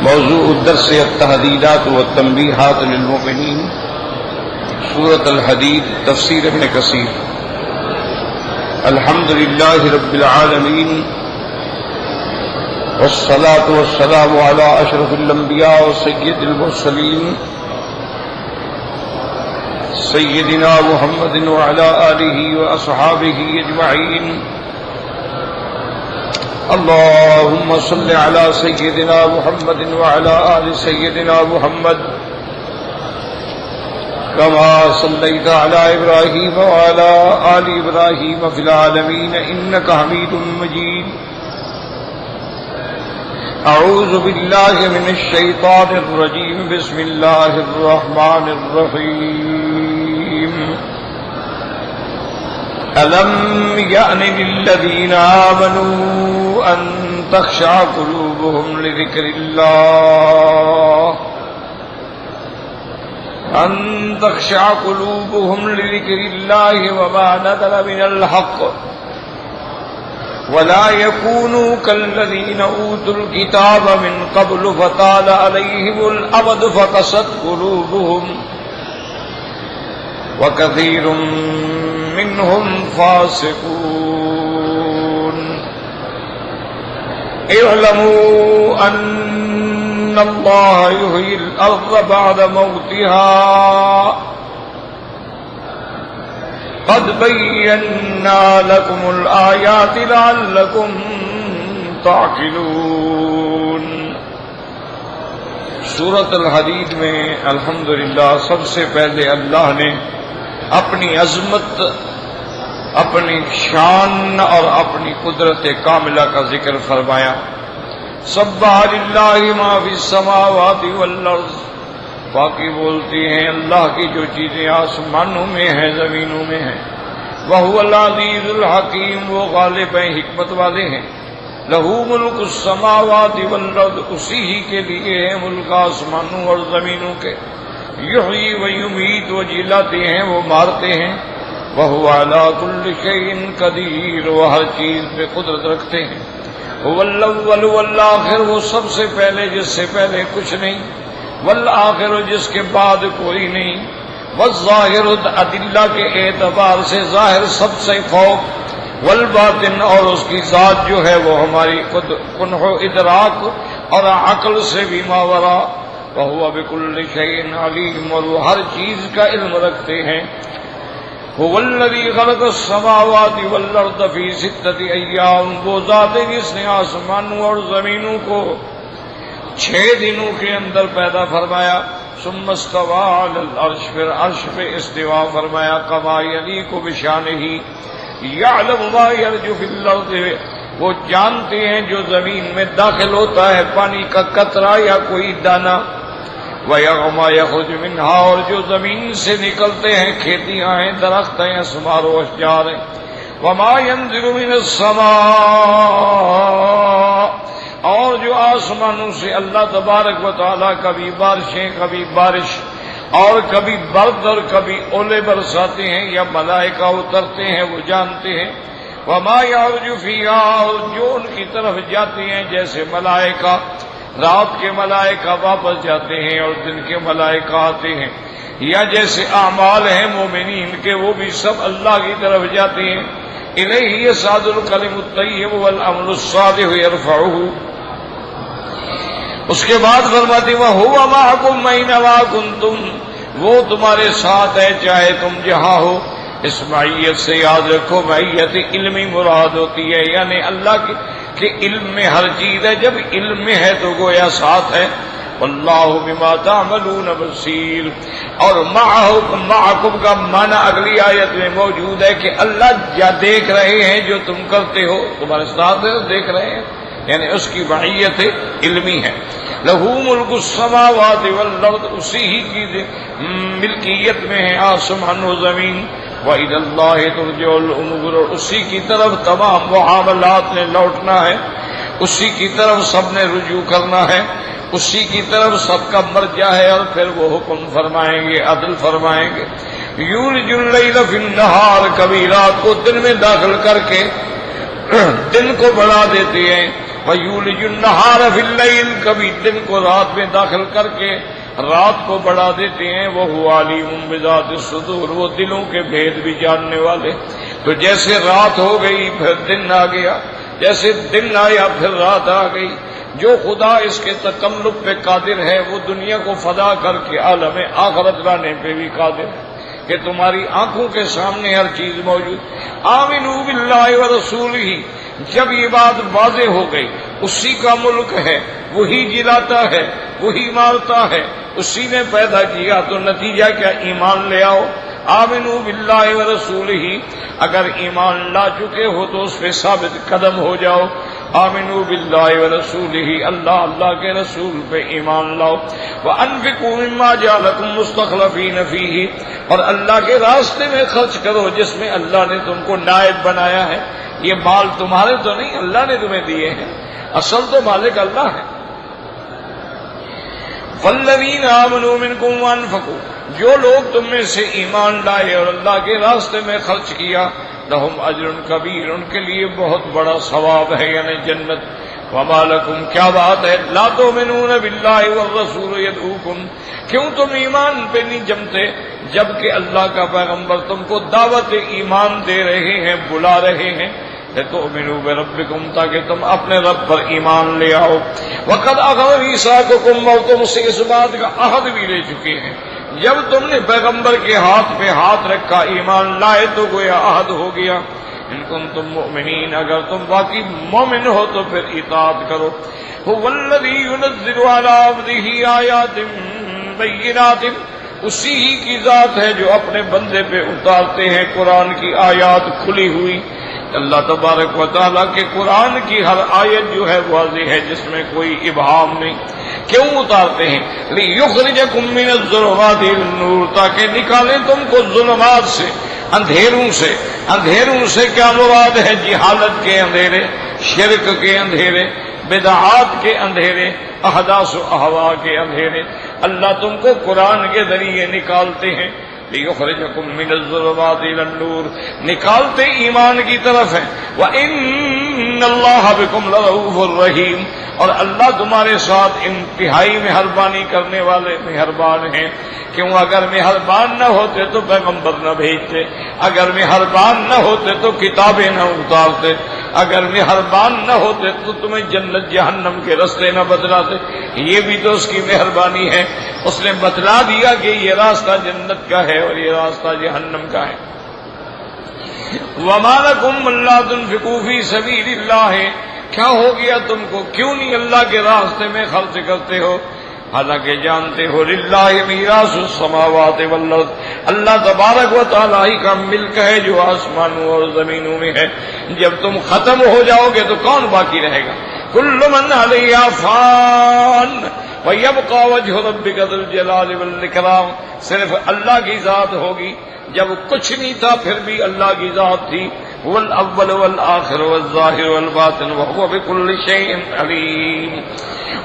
موضوع الدرس التحديدات والتنبيهات للمؤمنين سورة الحديد تفسير ابن كثير. الحمد لله رب العالمين والصلاة والسلام على أشرف الأنبياء وسيد المرسلين سيدنا محمد وعلى آله وأصحابه أجمعين. اللهم صل على سيدنا محمد وعلى آل سيدنا محمد كما صليت على إبراهيم وعلى آل إبراهيم في العالمين إنك حميد مجيد. أعوذ بالله من الشيطان الرجيم. بسم الله الرحمن الرحيم. ألم يأن للذين آمنوا أن تخشع قلوبهم لذكر الله وما نزل من الحق ولا يكونوا كالذين أوتوا الكتاب من قبل فطال عليهم الأمد فقست قلوبهم وكثير منهم فاسقون. اعلموا أن الله يحيي الأرض بعد موتها قد بينا لكم الآيات لعلكم تعقلون. سورۃ الحدید میں الحمدللہ سب سے پہلے اللہ نے اپنی عظمت، اپنی شان اور اپنی قدرت کاملہ کا ذکر فرمایا. سبح للہ ما فی السماوات والارض، باقی بولتی ہیں اللہ کی جو چیزیں آسمانوں میں ہیں زمینوں میں ہیں. وہو العزیز الحکیم، وہ غالب ہیں حکمت والے ہیں. لہو ملک السماوات والارض، اسی ہی کے لیے ہے ملک آسمانوں اور زمینوں کے. یحیی و یمیت، وہ جلاتے ہیں وہ مارتے ہیں. وہو علی کل شیء قدیر، وہ ہر چیز پہ قدرت رکھتے ہیں. هو الاول والآخر، وہ سب سے پہلے جس سے پہلے کچھ نہیں. والآخر، جس کے بعد کوئی نہیں. والظاہر، ادلہ کے اعتبار سے ظاہر سب سے فوق. والباطن، اور اس کی ذات جو ہے وہ ہماری کنہ و ادراک اور عقل سے بھی ماورا. وہو بکل شیء علیم، اور وہ ہر چیز کا علم رکھتے ہیں. هو الذی خلق السماوات والارض فی ستۃ ایام، وہ ذات ہے جس نے آسمانوں اور زمینوں کو 6 دنوں کے اندر پیدا فرمایا. ثم استوى علی العرش، پھر عرش پہ استوا فرمایا. کما یلیق بشانہ، یعلم ما یلج فی الارض، وہ جانتے ہیں جو زمین میں داخل ہوتا ہے پانی کا قطرہ یا کوئی دانہ. وَيَغْمَا يَخْرُجُ مِنْهَا، اور جو زمین سے نکلتے ہیں کھیتیاں ہیں، درخت ہیں، اسمار و اشجار ہیں. وَمَا يَنزِلُ مِنَ السَّمَاءِ، اور جو آسمانوں سے اللہ تبارک و تعالیٰ کبھی بارشیں، کبھی بارش اور کبھی برد اور کبھی اولے برساتے ہیں یا ملائکہ اترتے ہیں وہ جانتے ہیں. وَمَا يَعْرُجُ فِيهَا، اور جو ان کی طرف جاتے ہیں جیسے ملائکہ، رات کے ملائکہ واپس جاتے ہیں اور دن کے ملائکہ آتے ہیں. یا جیسے اعمال ہیں مومنین کے، وہ بھی سب اللہ کی طرف جاتے ہیں. الیہ یصعد الکلم الطیب والعمل الصالح یرفعہ. اس کے بعد فرماتے ہیں وَهُوَ مَعَكُمْ أَيْنَمَا كُنتُمْ، وہ تمہارے ساتھ ہے چاہے تم جہاں ہو. اس معیت سے یاد رکھو معیت علمی مراد ہوتی ہے، یعنی اللہ کی کہ علم میں ہر چیز ہے. جب علم میں ہے تو گویا ساتھ ہے. واللہ بما تعملون بصیر، اور معکم کا معنی اگلی آیت میں موجود ہے کہ اللہ دیکھ رہے ہیں جو تم کرتے ہو، تمہارے ساتھ ہے دیکھ رہے ہیں، یعنی اس کی معیت علمی ہے. لہو ملک السماوات والارض، اسی ہی کی ملکیت میں ہے آسمان و زمین. وَإِلَى اللَّهِ تُرْجَعُ الْأُمُورُ، اور اسی کی طرف تمام معاملات نے لوٹنا ہے، اسی کی طرف سب نے رجوع کرنا ہے، اسی کی طرف سب کا مرجع ہے. اور پھر وہ حکم فرمائیں گے، عدل فرمائیں گے. یولج اللیل فی النہار، کبھی رات کو دن میں داخل کر کے دن کو بڑھا دیتے ہیں. وَيُولِجُ النَّهَارَ فِي اللَّيْلِ، کبھی دن کو رات میں داخل کر کے رات کو بڑھا دیتے ہیں. وَهُوَ عَلِيمٌ بِذَاتِ الصُّدُورِ، وہ دلوں کے بھید بھی جاننے والے. تو جیسے رات ہو گئی پھر دن آ گیا، جیسے دن آیا پھر رات آ گئی. جو خدا اس کے تکلف پہ قادر ہے وہ دنیا کو فدا کر کے عالم آخرت لانے پہ بھی قادر ہے کہ تمہاری آنکھوں کے سامنے ہر چیز موجود. آمنوا باللہ ورسولہ، جب یہ بات واضح ہو گئی اسی کا ملک ہے، وہی جلاتا ہے، وہی مارتا ہے، اسی نے پیدا کیا، تو نتیجہ کیا؟ ایمان لے آؤ. آمنوا باللہ ورسولہ، اگر ایمان لا چکے ہو تو اس پہ ثابت قدم ہو جاؤ. آمنوا باللہ ورسولہ، اللہ کے رسول پہ ایمان لاؤ. وانفقوا مما جعلکم مستخلفین فیہ، اور اللہ کے راستے میں خرچ کرو جس میں اللہ نے تم کو نائب بنایا ہے. یہ مال تمہارے تو نہیں، اللہ نے تمہیں دیے ہیں، اصل تو مالک اللہ ہے. والذین آمنوا منکم وانفقوا، جو لوگ تم میں سے ایمان لائے اور اللہ کے راستے میں خرچ کیا، لہم اجر کبیر، ان کے لیے بہت بڑا ثواب ہے، یعنی جنت. وما لکم، کیا بات ہے، لا تؤمنون باللہ والرسول یدعوکم، کیوں تم ایمان پہ نہیں جمتے جبکہ اللہ کا پیغمبر تم کو دعوت ایمان دے رہے ہیں، بلا رہے ہیں. لتؤمنوا بربکم، تاکہ تم اپنے رب پر ایمان لے آؤ. وقد اخذ میثاقکم، اور تم سے اس بات کا عہد بھی لے چکے ہیں. جب تم نے پیغمبر کے ہاتھ پہ ہاتھ رکھا، ایمان لائے، تو گویا عہد ہو گیا. ان کنتم مؤمنین، اگر تم واقعی مومن ہو تو پھر اطاعت کرو. هو الذی ينزل على عبده آیات بینات، اسی ہی کی ذات ہے جو اپنے بندے پہ اتارتے ہیں قرآن کی آیات کھلی ہوئی. اللہ تبارک و تعالیٰ کے قرآن کی ہر آیت جو ہے واضح ہے، جس میں کوئی ابہام نہیں. کیوں اتارتے ہیں؟ لِيُخْرِجَكُم مِّنَ الظُّلُمَاتِ إِلَى النُّورِ، تاکہ نکالیں تم کو ظلمات سے، اندھیروں سے. اندھیروں سے کیا مراد ہے؟ جہالت کے اندھیرے، شرک کے اندھیرے، بدعات کے اندھیرے، احداث و اہوا کے اندھیرے. اللہ تم کو قرآن کے ذریعے نکالتے ہیں. لِيُخْرِجَكُم مِّنَ الظُّلُمَاتِ إِلَى النُّورِ، نکالتے ایمان کی طرف ہے. وَإِنَّ اللَّهَ بِكُمْ لَرَءُوفٌ رَحِيمٌ، اور اللہ تمہارے ساتھ انتہائی مہربانی کرنے والے مہربان ہیں. کیوں؟ اگر مہربان نہ ہوتے تو پیغمبر نہ بھیجتے، اگر مہربان نہ ہوتے تو کتابیں نہ اتارتے، اگر مہربان نہ ہوتے تو تمہیں جنت جہنم کے رستے نہ بتلاتے. یہ بھی تو اس کی مہربانی ہے، اس نے بتلا دیا کہ یہ راستہ جنت کا ہے اور یہ راستہ جہنم کا ہے. وَمَا لَكُمْ أَلَّا تُنْفِقُوا فِي سَبِيلِ اللَّهِ، کیا ہو گیا تم کو، کیوں نہیں اللہ کے راستے میں خرچ کرتے ہو؟ حالانکہ جانتے ہو للہ میراث السماوات والارض، اللہ تبارک و تعالیٰ ہی کا ملک ہے جو آسمانوں اور زمینوں میں ہے. جب تم ختم ہو جاؤ گے تو کون باقی رہے گا؟ کل من علیہا فان ویبقى وجہ ربک ذو الجلال والاکرام، صرف اللہ کی ذات ہوگی. جب کچھ نہیں تھا پھر بھی اللہ کی ذات تھی. هو الاول والآخر والظاہر والباطن وهو بكل شيء علیم.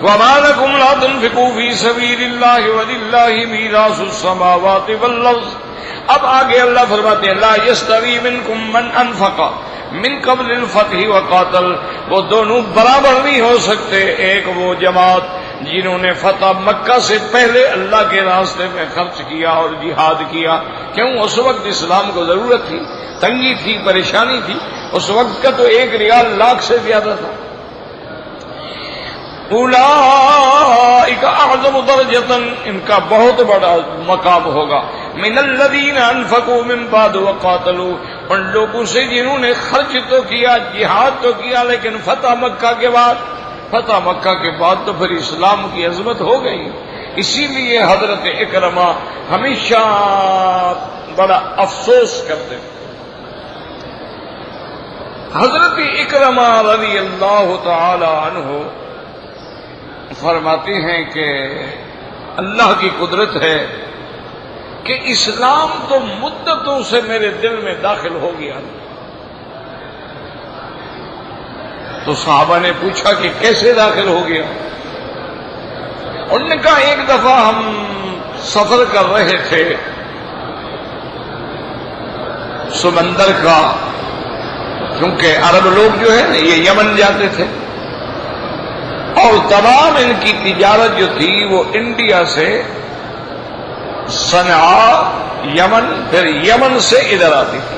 وما لكم لا تنفقوا في سبيل الله ولله ميراث السماوات والارض. اب آگے اللہ فرماتے ہیں لا يستوي منكم من انفق من قبل الفتح وقاتل، وہ دونوں برابر نہیں ہو سکتے. ایک وہ جماعت جنہوں نے فتح مکہ سے پہلے اللہ کے راستے میں خرچ کیا اور جہاد کیا. کیوں؟ اس وقت اسلام کو ضرورت تھی، تنگی تھی، پریشانی تھی. اس وقت کا تو 1 ریال لاکھ سے زیادہ تھا. اولئک اعظم درجۃ، ان کا بہت بڑا مقام ہوگا. من الذین انفقوا من بعد وقاتلوا، ان لوگوں سے جنہوں نے خرچ تو کیا، جہاد تو کیا، لیکن فتح مکہ کے بعد، فتح مکہ کے بعد تو پھر اسلام کی عظمت ہو گئی. اسی لیے حضرت اکرمہ ہمیشہ بڑا افسوس کرتے. حضرت اکرمہ رضی اللہ تعالی عنہ فرماتے ہیں کہ اللہ کی قدرت ہے کہ اسلام تو مدتوں سے میرے دل میں داخل ہو گیا. تو صحابہ نے پوچھا کہ کیسے داخل ہو گیا؟ انہوں نے کہا ایک دفعہ ہم سفر کر رہے تھے سمندر کا، کیونکہ عرب لوگ جو ہے نا یہ یمن جاتے تھے، اور تمام ان کی تجارت جو تھی وہ انڈیا سے صنعاء یمن، پھر یمن سے ادھر آتی تھی۔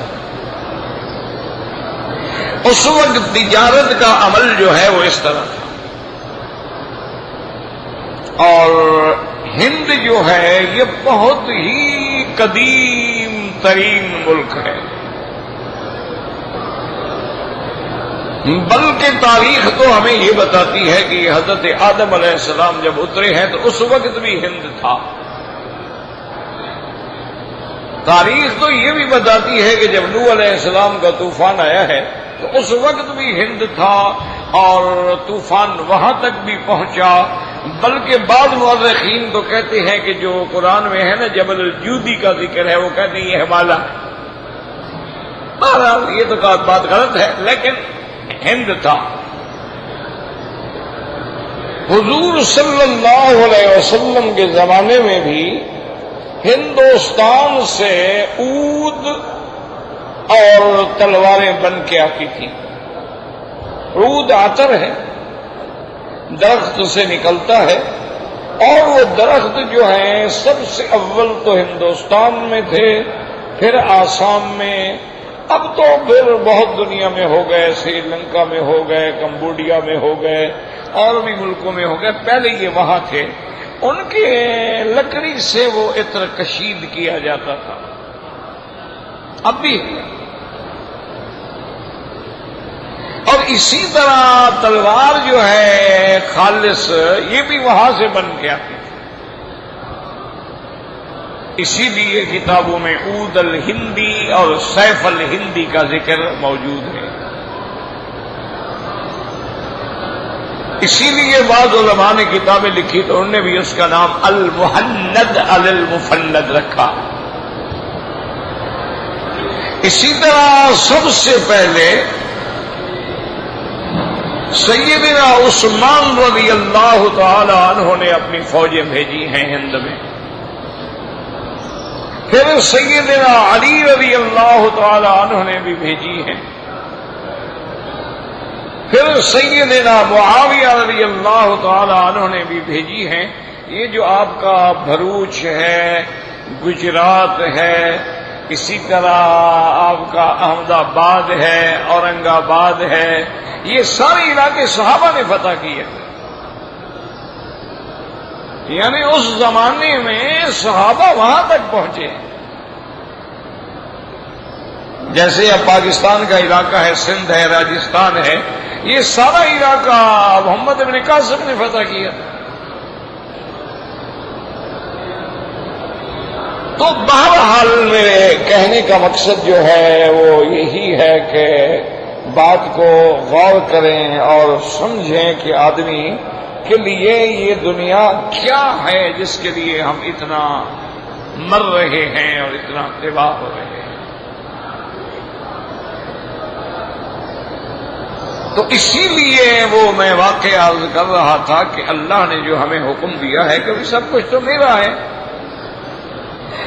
اس وقت تجارت کا عمل جو ہے وہ اس طرح تھا، اور ہند جو ہے یہ بہت ہی قدیم ترین ملک ہے، بلکہ تاریخ تو ہمیں یہ بتاتی ہے کہ حضرت آدم علیہ السلام جب اترے ہیں تو اس وقت بھی ہند تھا۔ تاریخ تو یہ بھی بتاتی ہے کہ جب نوح علیہ السلام کا طوفان آیا ہے تو اس وقت بھی ہند تھا، اور طوفان وہاں تک بھی پہنچا، بلکہ بعض مورخین تو کہتے ہیں کہ جو قرآن میں ہے نا جبل الجودی کا ذکر ہے، وہ کہتے ہیں یہ ہمالیہ۔ بہرحال یہ تو بات غلط ہے، لیکن ہند تھا۔ حضور صلی اللہ علیہ وسلم کے زمانے میں بھی ہندوستان سے اود اور تلواریں بن کے آتی تھیں۔ عود عطر ہے، درخت سے نکلتا ہے، اور وہ درخت جو ہیں سب سے اول تو ہندوستان میں تھے، پھر آسام میں، اب تو پھر بہت دنیا میں ہو گئے، سری لنکا میں ہو گئے، کمبوڈیا میں ہو گئے، اور بھی ملکوں میں ہو گئے۔ پہلے یہ وہاں تھے، ان کے لکڑی سے وہ عطر کشید کیا جاتا تھا، اب بھی۔ اور اسی طرح تلوار جو ہے خالص، یہ بھی وہاں سے بن کے آتی تھی۔ اسی لیے کتابوں میں عود الہندی اور سیف الہندی کا ذکر موجود ہے۔ اسی لیے بعض علماء نے کتابیں لکھی تو انہوں نے بھی اس کا نام المہند علی المفند رکھا۔ اسی طرح سب سے پہلے سیدنا عثمان رضی اللہ تعالی عنہ نے اپنی فوجیں بھیجی ہیں ہند میں، پھر سیدنا علی رضی اللہ تعالی عنہ نے بھی بھیجی ہیں، پھر سیدنا معاویہ رضی اللہ تعالی عنہ نے بھی بھیجی ہیں۔ یہ جو آپ کا بھروچ ہے، گجرات ہے، اسی طرح آپ کا احمد آباد ہے، اورنگ آباد ہے، یہ سارے علاقے صحابہ نے فتح کیے تھے۔ یعنی اس زمانے میں صحابہ وہاں تک پہنچے۔ جیسے اب پاکستان کا علاقہ ہے، سندھ ہے، راجستھان ہے، یہ سارا علاقہ محمد بن قاسم نے فتح کیا۔ تو بہرحال میرے کہنے کا مقصد جو ہے وہ یہی ہے کہ بات کو غور کریں اور سمجھیں کہ آدمی کے لیے یہ دنیا کیا ہے جس کے لیے ہم اتنا مر رہے ہیں اور اتنا تباہ ہو رہے ہیں۔ تو اسی لیے وہ میں واقعہ عرض کر رہا تھا کہ اللہ نے جو ہمیں حکم دیا ہے کہ سب کچھ تو میرا ہے،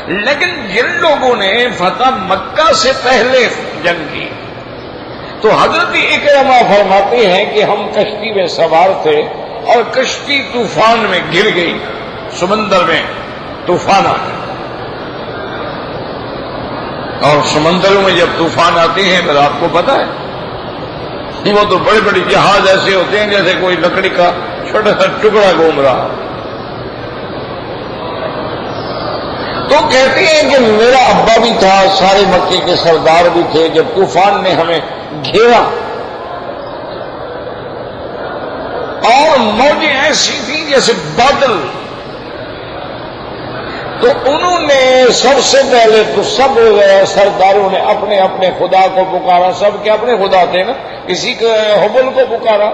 لیکن جن لوگوں نے فتح مکہ سے پہلے جنگ کی تو حضرت اکرمہ فرماتے ہیں کہ ہم کشتی میں سوار تھے اور کشتی طوفان میں گر گئی، سمندر میں طوفان آ گیا، اور سمندروں میں جب طوفان آتے ہیں پھر آپ کو پتا ہے وہ تو بڑے بڑے جہاز ایسے ہوتے ہیں جیسے کوئی لکڑی کا چھوٹا سا ٹکڑا گھوم رہا۔ تو کہتے ہیں کہ میرا ابا بھی تھا، سارے مکے کے سردار بھی تھے، جب طوفان نے ہمیں گھیرا اور موجیں ایسی تھیں جیسے بادل، تو انہوں نے سب سے پہلے تو سب سرداروں نے اپنے اپنے خدا کو پکارا، سب کے اپنے خدا تھے نا، کسی کو حبل کو پکارا،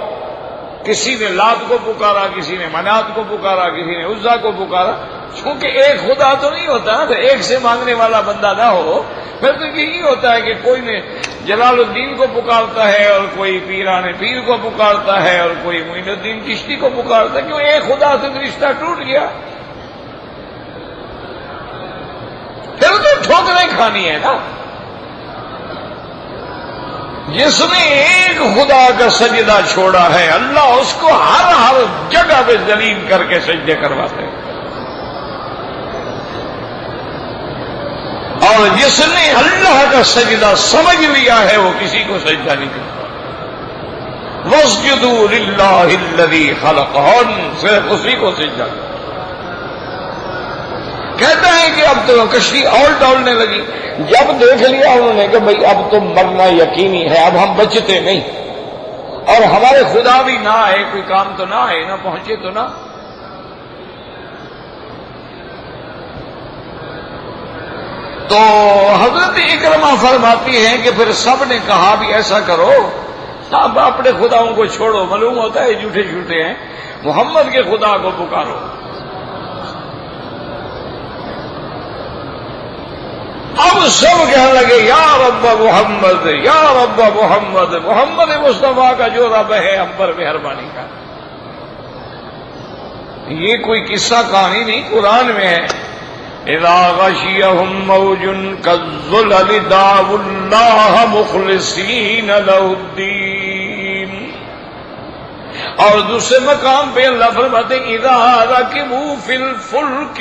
کسی نے لات کو پکارا، کسی نے منات کو پکارا، کسی نے عزا کو پکارا، چونکہ ایک خدا تو نہیں ہوتا نا، تو ایک سے مانگنے والا بندہ نہ ہو، پھر تو یہی ہوتا ہے کہ کوئی نے جلال الدین کو پکارتا ہے اور کوئی پیران پیر کو پکارتا ہے اور کوئی معین الدین چشتی کو پکارتا ہے، کیوں ایک خدا سے رشتہ ٹوٹ گیا، پھر تو ٹھوکریں کھانی ہے نا۔ جس نے ایک خدا کا سجدہ چھوڑا ہے اللہ اس کو ہر جگہ پہ ذلیل کر کے سجدے کرواتے ہیں، اور جس نے اللہ کا سجدہ سمجھ لیا ہے وہ کسی کو سجدہ نہیں کرتا۔ وَاسْجُدُوا لِلَّهِ الَّذِي خَلَقَهُنَّ، صرف اسی کو سجدہ کرتا۔ کہتا ہے کہ اب تو کشتی اور ڈولنے لگی، جب دیکھ لیا انہوں نے کہ بھئی اب تو مرنا یقینی ہے، اب ہم بچتے نہیں، اور ہمارے خدا بھی نہ آئے، کوئی کام تو نہ آئے، نہ پہنچے تو نہ۔ تو حضرت اکرمہ فرماتی ہیں کہ پھر سب نے کہا بھی ایسا کرو، اب اپنے خداؤں کو چھوڑو، معلوم ہوتا ہے جھوٹے جھوٹے ہیں، محمد کے خدا کو پکارو۔ اب سب کہنے لگے یا رب محمد، یا رب محمد، محمد مصطفیٰ کا جو رب ہے ہم پر مہربانی کا۔ یہ کوئی قصہ کہانی نہیں، قرآن میں ہے، اذا غشیہم موج کالظلل دعوا اللہ مخلصین لہ الدین۔ اور دوسرے مقام پہ اللہ فرماتے ہیں اذا رکبوا فی الفلک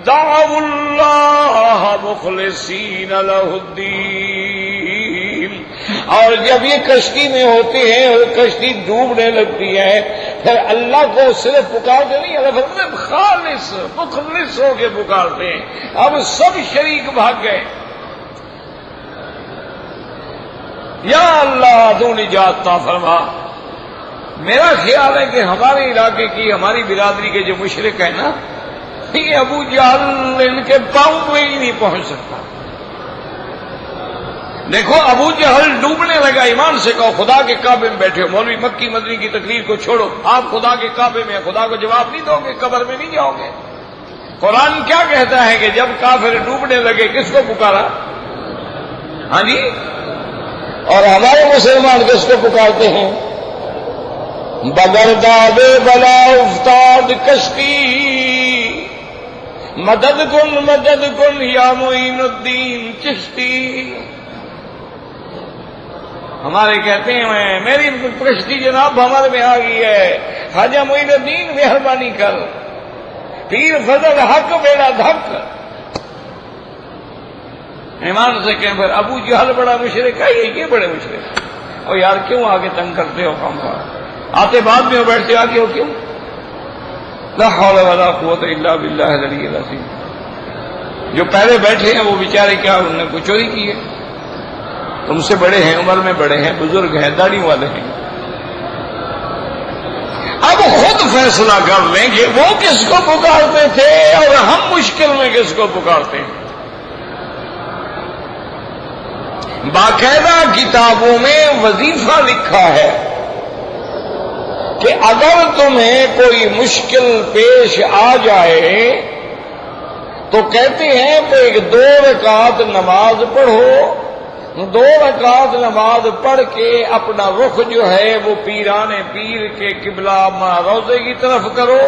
دعوا اللہ مخلصین لہ الدین۔ اور جب یہ کشتی میں ہوتے ہیں اور کشتی ڈوبنے لگتی ہے پھر اللہ کو صرف پکارتے نہیں، اللہ فرماتے ہیں خالص مخلص ہو کے پکارتے ہیں۔ اب سب شریک بھاگ گئے، یا اللہ تو نجات عطا فرما۔ میرا خیال ہے کہ ہمارے علاقے کی، ہماری برادری کے جو مشرک ہیں نا، یہ ابو جہل ان کے پاؤں میں ہی نہیں پہنچ سکتا۔ دیکھو ابو جہل ڈوبنے لگا، ایمان سے کہو خدا کے کعبے میں بیٹھے ہو، مولوی مکی مدنی کی تقریر کو چھوڑو، آپ خدا کے کعبے میں خدا کو جواب نہیں دو گے، قبر میں نہیں جاؤ گے۔ قرآن کیا کہتا ہے کہ جب کافر ڈوبنے لگے کس کو پکارا؟ ہاں جی، اور ہمارے مسلمان کس کو پکارتے ہیں؟ بگرداد بلا افتاد کشتی، مدد کن یا معین الدین چشتی۔ ہمارے کہتے ہیں میری کشتی جناب ہمارے میں آ گئی ہے، خواجہ معین الدین مہربانی کر، پیر فضل حق بیڑا دھک۔ ایمان سے کہیں پھر ابو جہل بڑا مشرک ہے، یہ بڑے مشرک، اور یار کیوں آگے تنگ کرتے ہو کام کا؟ آتے بعد میں ہو، بیٹھتے آگے ہو کیوں؟ لا حول ولا قوت الا باللہ العلی العظیم۔ جو پہلے بیٹھے ہیں وہ بیچارے کیا انہوں نے کوئی چوری کی ہے؟ تم سے بڑے ہیں، عمر میں بڑے ہیں، بزرگ ہیں، داڑھی والے ہیں۔ اب خود فیصلہ کر لیں کہ وہ کس کو پکارتے تھے اور ہم مشکل میں کس کو پکارتے ہیں۔ باقاعدہ کتابوں میں وظیفہ لکھا ہے کہ اگر تمہیں کوئی مشکل پیش آ جائے تو کہتے ہیں کہ 2 رکعت نماز پڑھو، 2 رکعت نماز پڑھ کے اپنا رخ جو ہے وہ پیران پیر کے قبلہ روضے کی طرف کرو،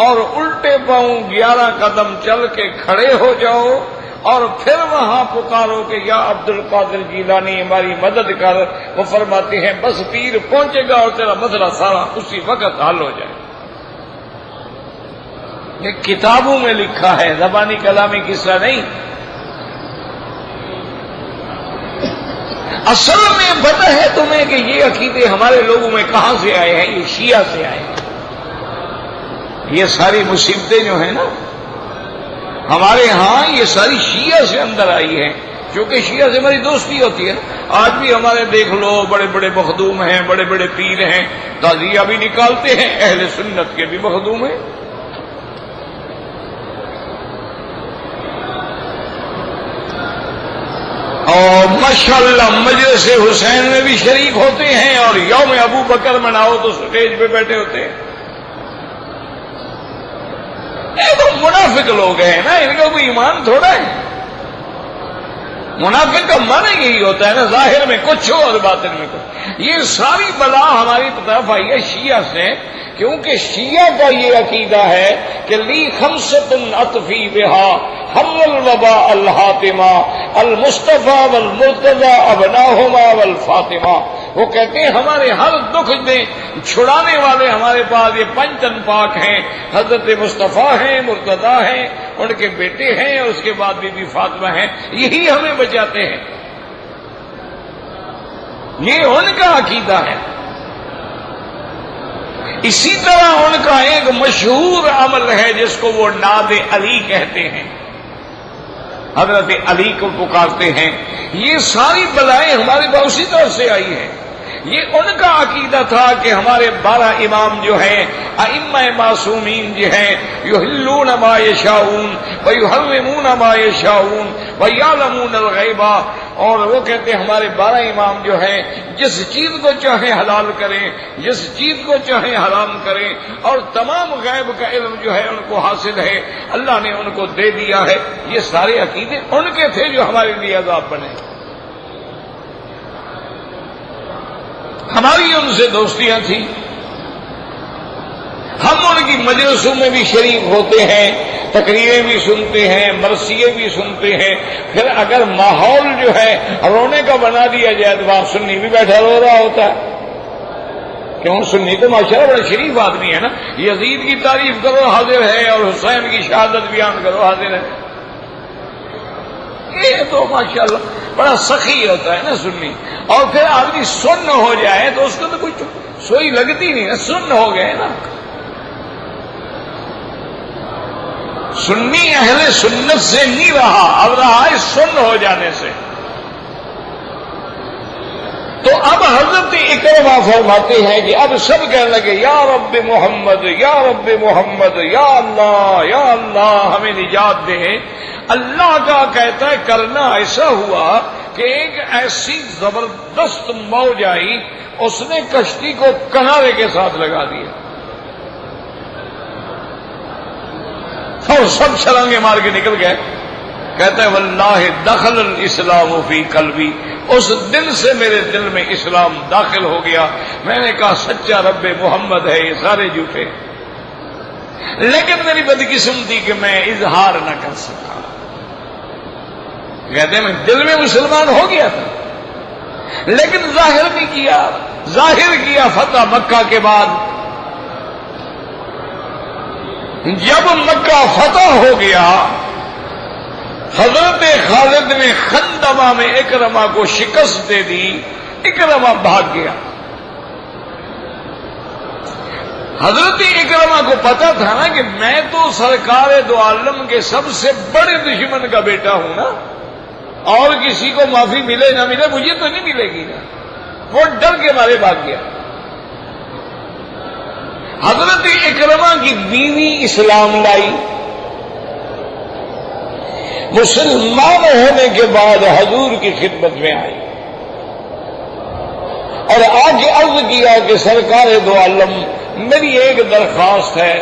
اور الٹے پاؤں 11 قدم چل کے کھڑے ہو جاؤ، اور پھر وہاں پکارو کہ یا عبد القادر جیلانی ہماری مدد کر۔ وہ فرماتے ہیں بس پیر پہنچے گا اور تیرا مسئلہ سارا اسی وقت حل ہو جائے۔ یہ کتابوں میں لکھا ہے، زبانی کلامی قصہ نہیں۔ اصل میں پتہ ہے تمہیں کہ یہ عقیدے ہمارے لوگوں میں کہاں سے آئے ہیں؟ یہ شیعہ سے آئے ہیں۔ یہ ساری مصیبتیں جو ہیں نا ہمارے ہاں، یہ ساری شیعہ سے اندر آئی ہیں، کیونکہ شیعہ سے ہماری دوستی ہوتی ہے۔ آج بھی ہمارے دیکھ لو بڑے بڑے مخدوم ہیں، بڑے بڑے پیر ہیں، تعزیہ بھی نکالتے ہیں، اہل سنت کے بھی مخدوم ہیں۔ اور ماشاءاللہ مجلس حسین میں بھی شریک ہوتے ہیں، اور یوم ابو بکر مناؤ تو سٹیج پہ بیٹھے ہوتے ہیں۔ یہ تو منافق لوگ ہیں نا، ان کا کوئی ایمان تھوڑا ہے۔ منافق کا معنی یہی ہوتا ہے نا، ظاہر میں کچھ ہو اور باطن میں کچھ۔ یہ ساری بلا ہماری طرف آئی ہے شیعہ سے، کیونکہ شیعہ کا یہ عقیدہ ہے کہ لی خمسۃ اطفی بہا حر الوباء الحاتمہ المصطفیٰ والمرتضی ابناہما والفاطمہ. وہ کہتے ہیں ہمارے ہر دکھ میں چھڑانے والے ہمارے پاس یہ پنچن پاک ہیں. حضرت مصطفیٰ ہیں، مرتضی ہیں، ان کے بیٹے ہیں، اور اس کے بعد بی بی فاطمہ ہیں. یہی ہمیں بچاتے ہیں. یہ ان کا عقیدہ ہے. اسی طرح ان کا ایک مشہور عمل ہے جس کو وہ ناد علی کہتے ہیں. حضرت علی کو پکارتے ہیں. یہ ساری بلائیں ہمارے پاس اسی طرح سے آئی ہیں. یہ ان کا عقیدہ تھا کہ ہمارے 12 امام جو ہیں، ائمہ معصومین جو ہیں، یحلون ما یشاؤون ویحرمون ما یشاؤون ویعلمون الغیب. اور وہ کہتے ہیں ہمارے 12 امام جو ہیں جس چیز کو چاہیں حلال کریں، جس چیز کو چاہیں حرام کریں، اور تمام غیب کا علم جو ہے ان کو حاصل ہے، اللہ نے ان کو دے دیا ہے. یہ سارے عقیدے ان کے تھے جو ہمارے لیے عذاب بنے. ہماری ان سے دوستیاں تھیں. ہم ان کی مجلسوں میں بھی شریک ہوتے ہیں، تقریریں بھی سنتے ہیں، مرثیے بھی سنتے ہیں. پھر اگر ماحول جو ہے رونے کا بنا دیا جائے تو وہاں سنی بھی بیٹھا رو رہا ہوتا ہے. کیوں؟ سنی تو ماشاءاللہ بڑا شریف آدمی ہے نا. یزید کی تعریف کرو حاضر ہے، اور حسین کی شہادت بیان کرو حاضر ہے. یہ تو ماشاءاللہ بڑا سخی ہوتا ہے نا سنی. اور پھر آدمی سن ہو جائے تو اس کو تو کچھ سوئی لگتی نہیں نا. سن ہو گئے نا. سنی اہل سنت سے نہیں رہا، اب رہا ہے سن ہو جانے سے. تو اب حضرت اکرمہ فرماتے ہیں کہ اب سب کہنے لگے یا رب محمد، یا رب محمد، یا اللہ ہمیں نجات دے. اللہ کا کہتا ہے کرنا ایسا ہوا کہ ایک ایسی زبردست موج آئی، اس نے کشتی کو کنارے کے ساتھ لگا دیا اور سب چھلانگے مار کے نکل گئے. کہتا ہے واللہ دخل الاسلام فی قلبی، اس دن سے میرے دل میں اسلام داخل ہو گیا. میں نے کہا سچا رب محمد ہے، یہ سارے جھوٹے. لیکن میری بدقسمتی کہ میں اظہار نہ کر سکا. کہتے ہیں میں دل میں مسلمان ہو گیا تھا لیکن ظاہر نہیں کیا. ظاہر کیا فتح مکہ کے بعد. جب مکہ فتح ہو گیا، حضرت خالد نے خندمہ میں اکرمہ کو شکست دے دی. اکرمہ بھاگ گیا. حضرت اکرمہ کو پتا تھا نا کہ میں تو سرکار دو عالم کے سب سے بڑے دشمن کا بیٹا ہوں نا، اور کسی کو معافی ملے نہ ملے مجھے تو نہیں ملے گی نا. وہ ڈر کے مارے بھاگ گیا. حضرت اکرمہ کی بیوی اسلام لائی. مسلمان ہونے کے بعد حضور کی خدمت میں آئی اور آج عرض کیا کہ سرکار دو عالم میری ایک درخواست ہے.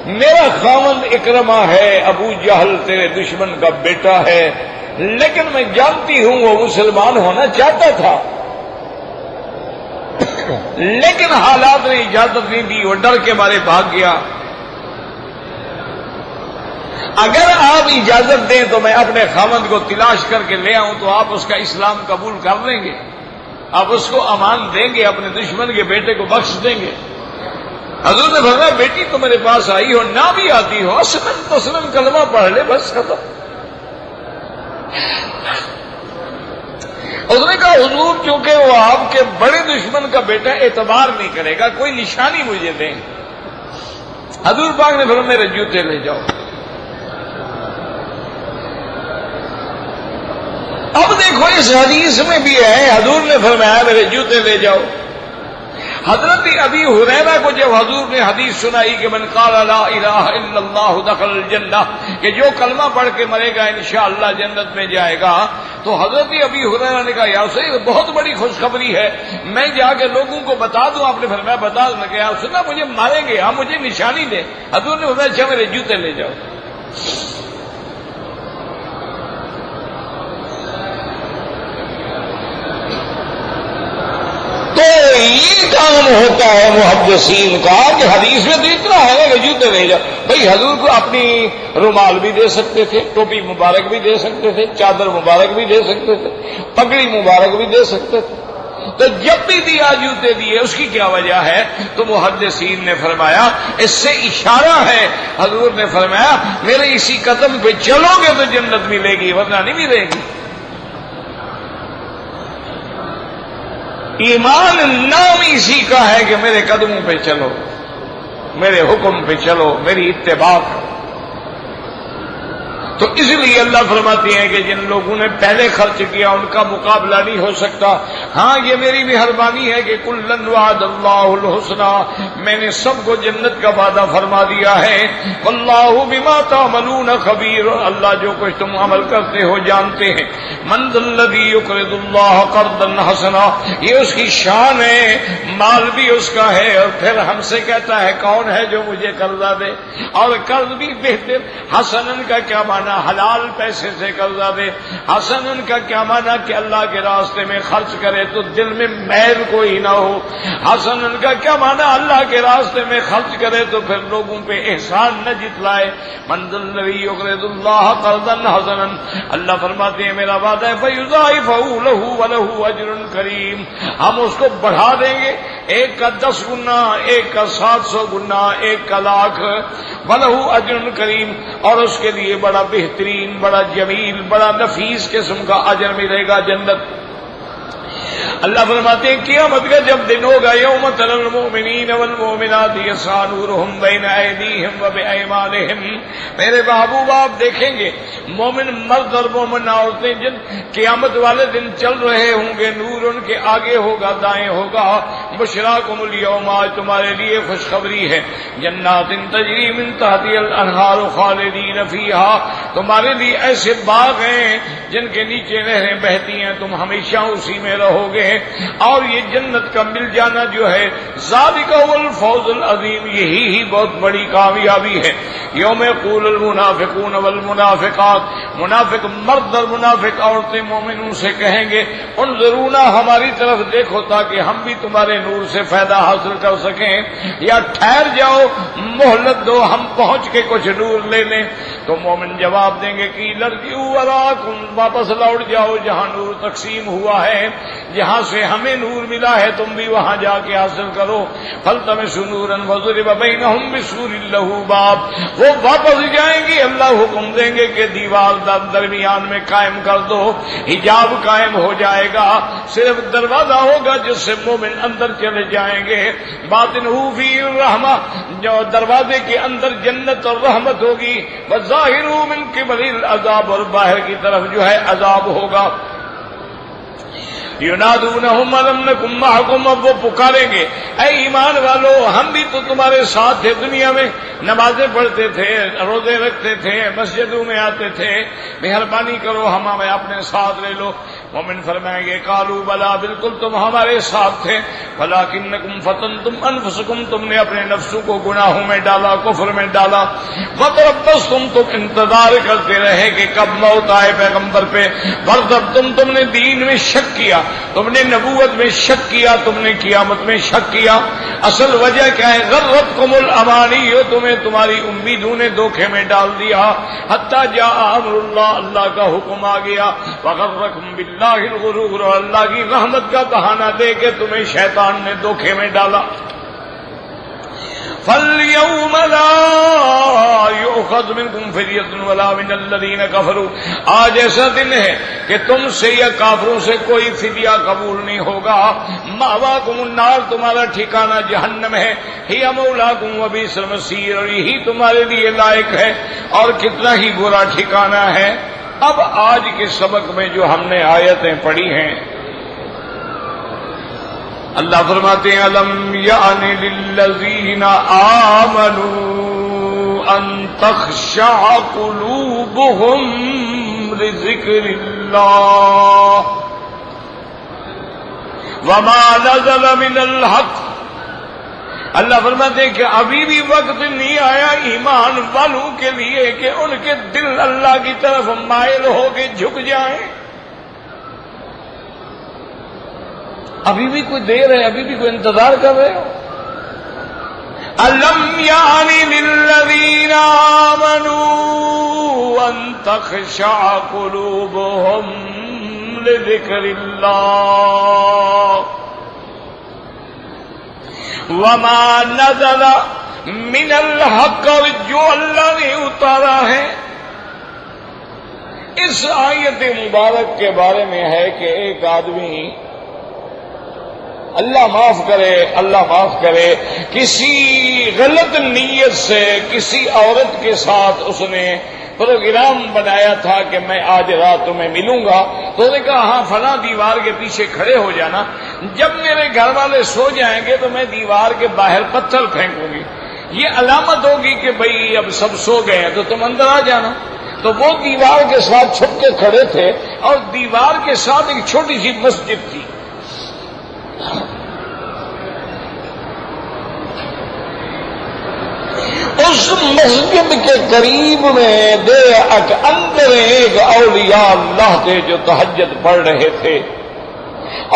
میرا خاوند اکرمہ ہے، ابو جہل تیرے دشمن کا بیٹا ہے، لیکن میں جانتی ہوں وہ مسلمان ہونا چاہتا تھا لیکن حالات نے اجازت نہیں دی، وہ ڈر کے مارے بھاگ گیا. اگر آپ اجازت دیں تو میں اپنے خاوند کو تلاش کر کے لے آؤں تو آپ اس کا اسلام قبول کر لیں گے، آپ اس کو امان دیں گے، اپنے دشمن کے بیٹے کو بخش دیں گے. حضور نے فرمایا بیٹی تو میرے پاس آئی ہو، نہ بھی آتی ہو، اسلم تسلم کلمہ پڑھ لے، بس ختم. اس نے کہا حضور چونکہ وہ آپ کے بڑے دشمن کا بیٹا اعتبار نہیں کرے گا، کوئی نشانی مجھے دیں. حضور پاک نے فرمایا میرے جوتے لے جاؤ. اب دیکھو اس حدیث میں بھی ہے، حضور نے فرمایا میرے جوتے لے جاؤ. حضرت ابی ہریرہ کو جب حضور نے حدیث سنائی کہ من قال لا الہ الا اللہ دخل الجنہ، کہ جو کلمہ پڑھ کے مرے گا انشاءاللہ جنت میں جائے گا، تو حضرت ابی ہریرہ نے کہا یا رسول بہت بڑی خوشخبری ہے، میں جا کے لوگوں کو بتا دوں. آپ نے فرمایا بتا دوں. کہ یا رسول اللہ مجھے ماریں گے، آپ مجھے نشانی دیں. حضور نے فرمایا اچھا میرے جوتے لے جاؤ. تو یہ کام ہوتا ہے محدثین کا کہ حدیث میں تو اتنا ہے کہ جوتے لے جاؤ. بھائی حضور کو اپنی رومال بھی دے سکتے تھے, ٹوپی مبارک بھی دے سکتے تھے, چادر مبارک بھی دے سکتے تھے, پگڑی مبارک بھی دے سکتے تھے. تو جب بھی دیا جوتے دیے, اس کی کیا وجہ ہے؟ تو محدثین نے فرمایا اس سے اشارہ ہے. حضور نے فرمایا میرے اسی قدم پہ چلو گے تو جنت ملے گی, ورنہ نہیں ملے گی. ایمان نام اسی کا ہے کہ میرے قدموں پہ چلو, میرے حکم پہ چلو, میری اتباع کرو. تو اس لیے اللہ فرماتے ہیں کہ جن لوگوں نے پہلے خرچ کیا ان کا مقابلہ نہیں ہو سکتا. ہاں یہ میری مہربانی ہے کہ کلن وعد اللہ الحسنی, میں نے سب کو جنت کا وعدہ فرما دیا ہے. واللہ بما تعملون خبیر, اللہ جو کچھ تم عمل کرتے ہو جانتے ہیں. من ذا الذی یقرض اللہ قرضا حسنا, یہ اس کی شان ہے, مال بھی اس کا ہے, اور پھر ہم سے کہتا ہے کون ہے جو مجھے قرضہ دے, اور قرض بھی بہتر. حسنن کا کیا معنی؟ حلال پیسے سے قرضہ دے. حسنن کا کیا معنی کہ اللہ کے راستے میں خرچ کرے تو دل میں میل کوئی نہ ہو. حسنن کا کیا معنی؟ اللہ کے راستے میں خرچ کرے تو پھر لوگوں پہ احسان نہ جتلائے. من ذا الذی یقرض اللہ قرضا حسنا, اللہ فرماتے ہیں میرا وعدہ ہے فیضاعفہ لہ ولہ اجر کریم, ہم اس کو بڑھا دیں گے, ایک کا 10 گنا, ایک کا 700 گنا, ایک کا لاکھ. ولہ اجر کریم, اور اس کے لیے بڑا بہترین, بڑا جمیل, بڑا نفیس قسم کا اجر ملے گا جنت. اللہ فرماتے ہیں قیامت کا جب دن ہوگا, یوم تری المؤمنین والمؤمنات یسعی نورہم بین ایدیہم وبایمانہم, میرے محبوب آپ دیکھیں گے مومن مرد اور مومن عورتیں جن قیامت والے دن چل رہے ہوں گے, نور ان کے آگے ہوگا, دائیں ہوگا. بشراکم الیوم, آج تمہارے لیے خوشخبری ہے. جنات تجری من تحتها الانہار خالدین فیہا, تمہارے لیے ایسے باغ ہیں جن کے نیچے نہریں بہتی ہیں, تم ہمیشہ اسی میں رہو گے. اور یہ جنت کا مل جانا جو ہے ذالک هو الفوز العظیم, یہی ہی بہت بڑی کامیابی ہے. یوم یقول المنافقون والمنافقات, منافق مرد اور منافق عورتیں مومنوں سے کہیں گے انظرونا, ہماری طرف دیکھو تاکہ ہم بھی تمہارے نور سے فائدہ حاصل کر سکیں, یا ٹھہر جاؤ مہلت دو ہم پہنچ کے کچھ نور لے لیں. تو مومن جواب دیں گے کہ لرجعوا وراکم, واپس لوٹ جاؤ جہاں نور تقسیم ہوا ہے, جہاں سے ہمیں نور ملا ہے تم بھی وہاں جا کے حاصل کرو. فالتمسوا نورا وضرب بینہم بسور لہ باب, وہ واپس جائیں گے, اللہ حکم دیں گے کہ دیوار درمیان میں قائم کر دو, حجاب قائم ہو جائے گا, صرف دروازہ ہوگا جس سے مومن اندر چلے جائیں گے. باطنہ فیہ الرحمہ, جو دروازے کے اندر جنت اور رحمت ہوگی. وظاہر من قبل العذاب, اور باہر کی طرف جو ہے عذاب ہوگا. ینادونہم الم نکن معکم, اب وہ پکاریں گے اے ایمان والو ہم بھی تو تمہارے ساتھ تھے, دنیا میں نمازیں پڑھتے تھے, روزے رکھتے تھے, مسجدوں میں آتے تھے, مہربانی کرو ہمیں اپنے ساتھ لے لو. مومن فرمائیں گے قالوا بلا, بالکل تم ہمارے ساتھ تھے. ولکنکم فتنتم انفسکم, تم نے اپنے نفسوں کو گناہوں میں ڈالا, کفر میں ڈالا. وتربصتم, تم انتظار کرتے رہے کہ کب موت آئے پیغمبر پہ. وارتبتم, تم نے دین میں شک کیا, تم نے نبوت میں شک کیا, تم نے قیامت میں شک کیا. اصل وجہ کیا ہے؟ غرتکم الامانی, تمہیں تمہاری امیدوں نے دھوکے میں ڈال دیا. حتی جاء امر اللہ, اللہ کا حکم آ گیا. وغرکم باللہ الغرور, اور اللہ کی رحمت کا بہانہ دے کے تمہیں شیطان نے دھوکے میں ڈالا. فَالْيَوْمَ لَا يُؤْخَذْ مِنْكُمْ فِدْيَةٌ وَلَا مِنَ الَّذِينَ كَفَرُوا, آج ایسا دن ہے کہ تم سے یا کافروں سے کوئی فدیہ قبول نہیں ہوگا. مَأْوَاكُمُ النَّارُ, تمہارا ٹھکانہ جہنم ہے. هِيَ مَوْلَاكُمْ وَبِئْسَ الْمَصِيرُ, اور یہی تمہارے لیے لائق ہے اور کتنا ہی برا ٹھکانہ ہے. اب آج کے سبق میں جو ہم نے آیتیں پڑھی ہیں, اللہ فرماتے ہیں الم یعن للذین آمنوا ان تخشع قلوبهم لذکر اللہ وما نزل من الحق. اللہ فرماتے ہیں کہ ابھی بھی وقت نہیں آیا ایمان والوں کے لیے کہ ان کے دل اللہ کی طرف مائل ہو کے جھک جائیں. ابھی بھی کوئی دیر ہے، ابھی بھی کوئی انتظار کر رہے ہو؟ الم یعنی للذین آمنوا ان تخشع قلوبهم لذکر اللہ وما نزل من الحق، جو اللہ نے اتارا ہے اس آیت مبارک کے بارے میں ہے کہ ایک آدمی، اللہ معاف کرے، اللہ معاف کرے، کسی غلط نیت سے کسی عورت کے ساتھ اس نے پروگرام بنایا تھا کہ میں آج رات تمہیں ملوں گا، تو نے کہا ہاں فلاں دیوار کے پیچھے کھڑے ہو جانا، جب میرے گھر والے سو جائیں گے تو میں دیوار کے باہر پتھر پھینکوں گی، یہ علامت ہوگی کہ بھئی اب سب سو گئے ہیں تو تم اندر آ جانا۔ تو وہ دیوار کے ساتھ چھپ کے کھڑے تھے اور دیوار کے ساتھ ایک چھوٹی سی مسجد تھی۔ اس مسجد کے قریب میں اندر ایک اولیاء اللہ تھے جو تہجد پڑھ رہے تھے،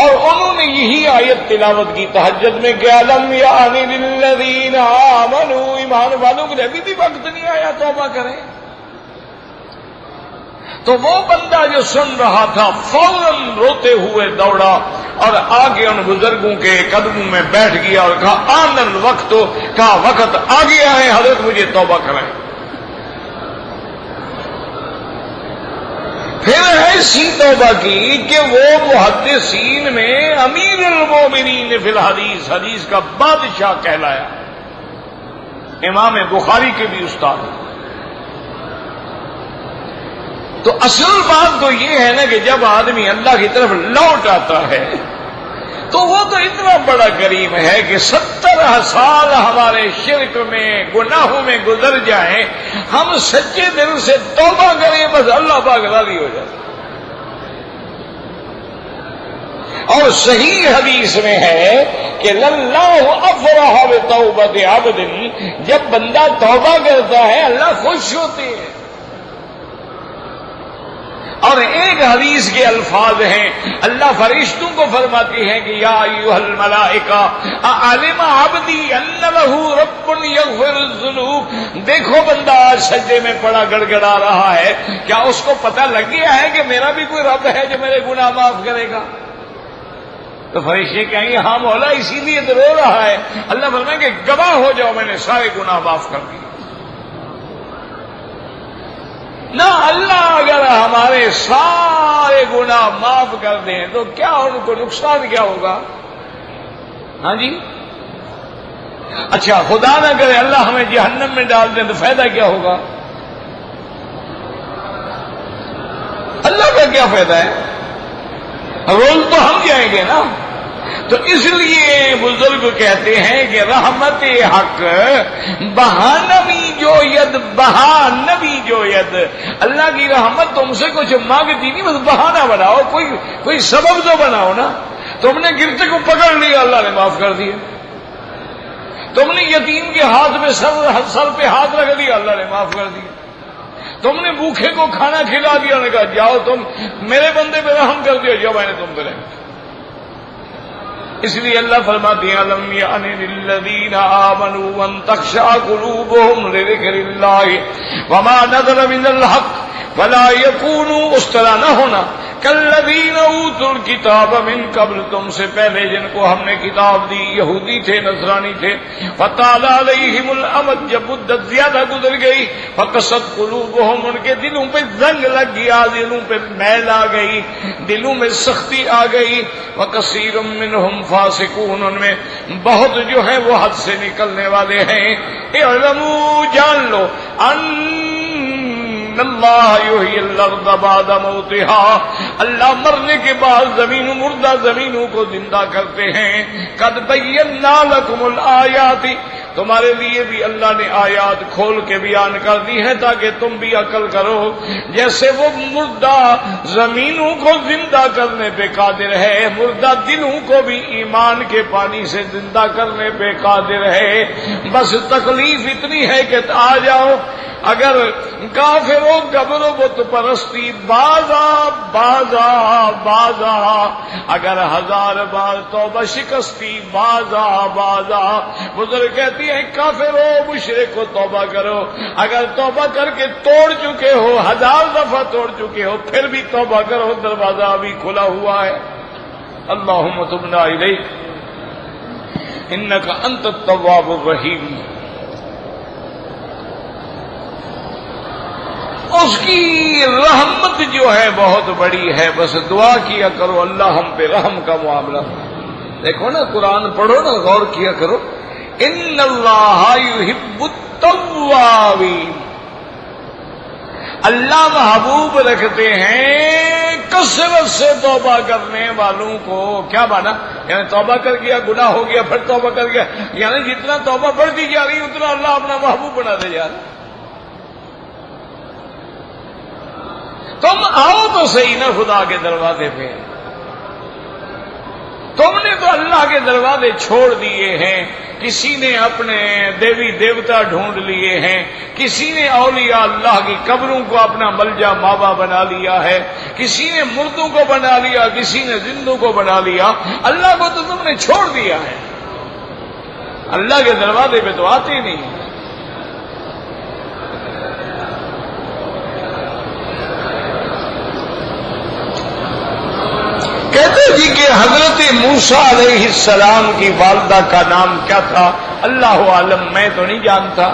اور انہوں نے یہی آیت تلاوت کی تہجد میں کہ الم یعنی للذین آمنوا، ایمان والوں کے لیے ابھی بھی وقت نہیں آیا توبہ کریں۔ تو وہ بندہ جو سن رہا تھا فوراً روتے ہوئے دوڑا اور آگے ان بزرگوں کے قدموں میں بیٹھ گیا اور کہا آن الوقت، کہا وقت آ گیا ہے حضرت مجھے توبہ کرائیں۔ پھر ایسی توبہ کی کہ وہ محدثین میں امیر المومنین فی الحدیث، حدیث کا بادشاہ کہلایا، امام بخاری کے بھی استاد۔ تو اصل بات تو یہ ہے نا کہ جب آدمی اللہ کی طرف لوٹ آتا ہے تو وہ تو اتنا بڑا کریم ہے کہ 70 سال ہمارے شرک میں گناہوں میں گزر جائیں، ہم سچے دل سے توبہ کریں، بس اللہ پاک راضی ہو جائے۔ اور صحیح حدیث میں ہے کہ اللہ افرح بتوبۃ عبد، جب بندہ توبہ کرتا ہے اللہ خوش ہوتے ہیں۔ اور ایک حدیث کے الفاظ ہیں، اللہ فرشتوں کو فرماتی ہے کہ یا ایھا الملائکہ اعلم عبدی ان لہ رب یغفر الذنوب، دیکھو بندہ آج سجدے میں پڑا گڑ گڑا رہا ہے، کیا اس کو پتہ لگ گیا ہے کہ میرا بھی کوئی رب ہے جو میرے گناہ معاف کرے گا؟ تو فرشتے کہیں گے ہاں مولا اسی لیے تو رو رہا ہے۔ اللہ فرمائیں کہ گواہ ہو جاؤ میں نے سارے گناہ معاف کر دیے۔ نہ اللہ اگر ہمارے سارے گناہ معاف کر دیں تو کیا ان کو نقصان کیا ہوگا؟ ہاں جی، اچھا خدا نہ کرے اللہ ہمیں جہنم میں ڈال دیں تو فائدہ کیا ہوگا؟ اللہ کا کیا فائدہ ہے؟ روز تو ہم جائیں گے نا۔ تو اس لیے بزرگ کہتے ہیں کہ رحمت حق بہانوی جو ید، بہانوی جو ید، اللہ کی رحمت تم سے کچھ مانگتی نہیں، بس بہانہ بناؤ، کوئی سبب تو بناؤ نا۔ تم نے گرتے کو پکڑ لیا اللہ نے معاف کر دیا، تم نے یتیم کے ہاتھ میں سر پہ ہاتھ رکھ دیا اللہ نے معاف کر دیا، تم نے بھوکے کو کھانا کھلا دیا، نے کہا جاؤ تم میرے بندے پہ رحم کر دیا، جو میں نے تم پہ رحم۔ اس لیے اللہ فرماتے ہیں الم یعن للذین آمنوا ان تخشع قلوبهم لذکر اللہ وما نزل من الحق ولا یکونوا، اس طرح نہ ہونا کالذین اوتوا الکتاب من قبل، تم سے پہلے جن کو ہم نے کتاب دی، یہودی تھے نصرانی تھے، فطال علیہم الامد، جب مدت زیادہ گزر گئی، فقست قلوبهم، ان کے دلوں پہ زنگ لگ گیا، دلوں پہ میل آ گئی، دلوں میں سختی آ گئی، وکثیر منہم فاسقون، ان میں بہت جو ہیں وہ حد سے نکلنے والے ہیں۔ اعلموا، جان لو، ان اللہ یحیی الارض بعد موتها، اللہ مرنے کے بعد مردہ زمینوں کو زندہ کرتے ہیں۔ قد بینا لکم الآیات، تمہارے لیے بھی اللہ نے آیات کھول کے بیان کر دی ہے تاکہ تم بھی عقل کرو۔ جیسے وہ مردہ زمینوں کو زندہ کرنے پہ قادر ہے، مردہ دلوں کو بھی ایمان کے پانی سے زندہ کرنے پہ قادر ہے۔ بس تکلیف اتنی ہے کہ آ جاؤ اگر کافروں قبر و بت پرستی بازا بازا بازا، اگر 1000 بار توبہ شکستی بازا بازا۔ بزرگ کہتی ہیں کافر ہو مشرک کو توبہ کرو، اگر توبہ کر کے توڑ چکے ہو 1000 دفعہ توڑ چکے ہو پھر بھی توبہ کرو، دروازہ ابھی کھلا ہوا ہے۔ اللہم تبنا الیک انک انت التواب الرحیم۔ اس کی رحمت جو ہے بہت بڑی ہے، بس دعا کیا کرو اللہ ہم پہ رحم کا معاملہ۔ دیکھو نا قرآن پڑھو نا، غور کیا کرو، ان اللہ یحب التوابین، اللہ محبوب رکھتے ہیں کثرت سے توبہ کرنے والوں کو۔ کیا مانا؟ یعنی توبہ کر گیا گناہ ہو گیا پھر توبہ کر گیا، یعنی جتنا توبہ بڑھتی جا رہی اتنا اللہ اپنا محبوب بناتے جا رہا۔ تم آؤ تو صحیح نا خدا کے دروازے پہ، تم نے تو اللہ کے دروازے چھوڑ دیے ہیں، کسی نے اپنے دیوی دیوتا ڈھونڈ لیے ہیں، کسی نے اولیاء اللہ کی قبروں کو اپنا ملجا ماوا بنا لیا ہے، کسی نے مردوں کو بنا لیا، کسی نے زندوں کو بنا لیا، اللہ کو تو تم نے چھوڑ دیا ہے، اللہ کے دروازے پہ تو آتے نہیں۔ کہتے جی کہ حضرت موسیٰ علیہ السلام کی والدہ کا نام کیا تھا؟ اللہ عالم، میں تو نہیں جانتا۔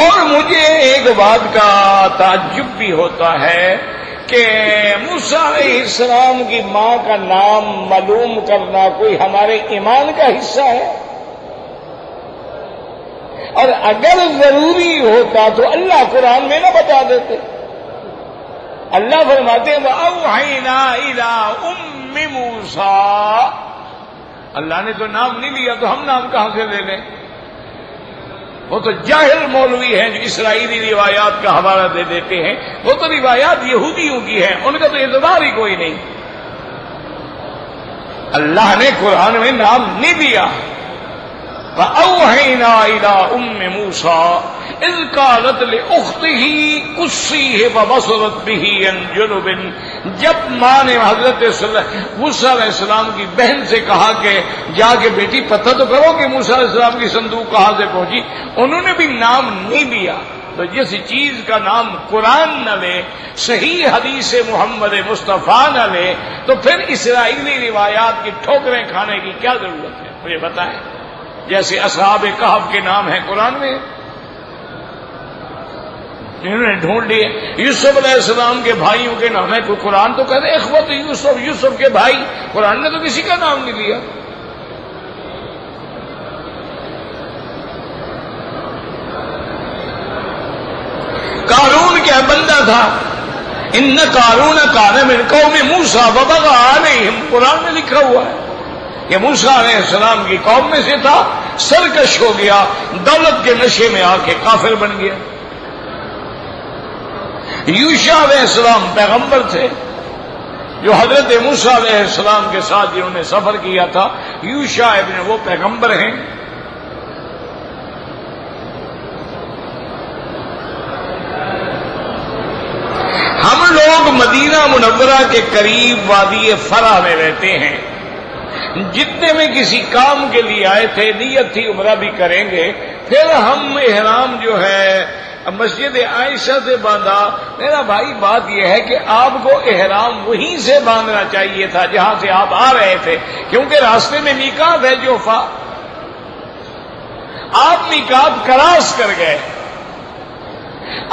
اور مجھے ایک بات کا تعجب بھی ہوتا ہے کہ موسیٰ علیہ السلام کی ماں کا نام معلوم کرنا کوئی ہمارے ایمان کا حصہ ہے؟ اور اگر ضروری ہوتا تو اللہ قرآن میں نہ بتا دیتے۔ اللہ فرماتے ہیں وَأَوْحَيْنَا إِلَىٰ أُمِّ مُوسَىٰ، اللہ نے تو نام نہیں لیا تو ہم نام کہاں سے لے لیں؟ وہ تو جاہل مولوی ہیں جو اسرائیلی روایات کا حوالہ دے دیتے ہیں، وہ تو روایات یہودیوں کی ہیں، ان کا تو اعتبار ہی کوئی نہیں۔ اللہ نے قرآن میں نام نہیں دیا۔ فَأَوْحَيْنَا إِلَىٰ أُمِّ مُوسَىٰ إِذْ قَالَتْ لِأُخْتِهِ قُصِّيهِ فَبَصُرَتْ بِهِ عَن جُنُبٍ، جب ماں نے حضرت موسیٰ علیہ السلام کی بہن سے کہا کہ جا کے بیٹی پتہ تو کرو کہ موسیٰ علیہ السلام کی صندوق کہاں سے پہنچی، انہوں نے بھی نام نہیں دیا۔ تو جس چیز کا نام قرآن نہ لے، صحیح حدیث محمد مصطفیٰ نہ لے، تو پھر اسرائیلی روایات کی ٹھوکریں کھانے کی کیا ضرورت ہے؟ مجھے بتائیں۔ جیسے اصحاب کہف کے نام ہیں قرآن میں، انہوں نے ڈھونڈ لیے۔ یوسف علیہ السلام کے بھائیوں کے نام ہے، کوئی قرآن تو کہتے اخوت یوسف، یوسف کے بھائی، قرآن نے تو کسی کا نام نہیں لیا۔ قارون کیا بندہ تھا، ان قارون کان من قوم موسیٰ فبغى علیہم، قرآن میں لکھا ہوا ہے کہ موسیٰ علیہ السلام کی قوم میں سے تھا، سرکش ہو گیا، دولت کے نشے میں آ کے کافر بن گیا۔ یوشع علیہ السلام پیغمبر تھے جو حضرت موسیٰ علیہ السلام کے ساتھ جنہوں نے سفر کیا تھا، یوشع ابن وہ پیغمبر ہیں۔ ہم لوگ مدینہ منورہ کے قریب وادی فرح میں رہتے ہیں، جتنے میں کسی کام کے لیے آئے تھے، نیت تھی عمرہ بھی کریں گے، پھر ہم احرام جو ہے مسجد عائشہ سے باندھا۔ میرا بھائی بات یہ ہے کہ آپ کو احرام وہیں سے باندھنا چاہیے تھا جہاں سے آپ آ رہے تھے، کیونکہ راستے میں میقات ہے جوفا، آپ میقات کراس کر گئے۔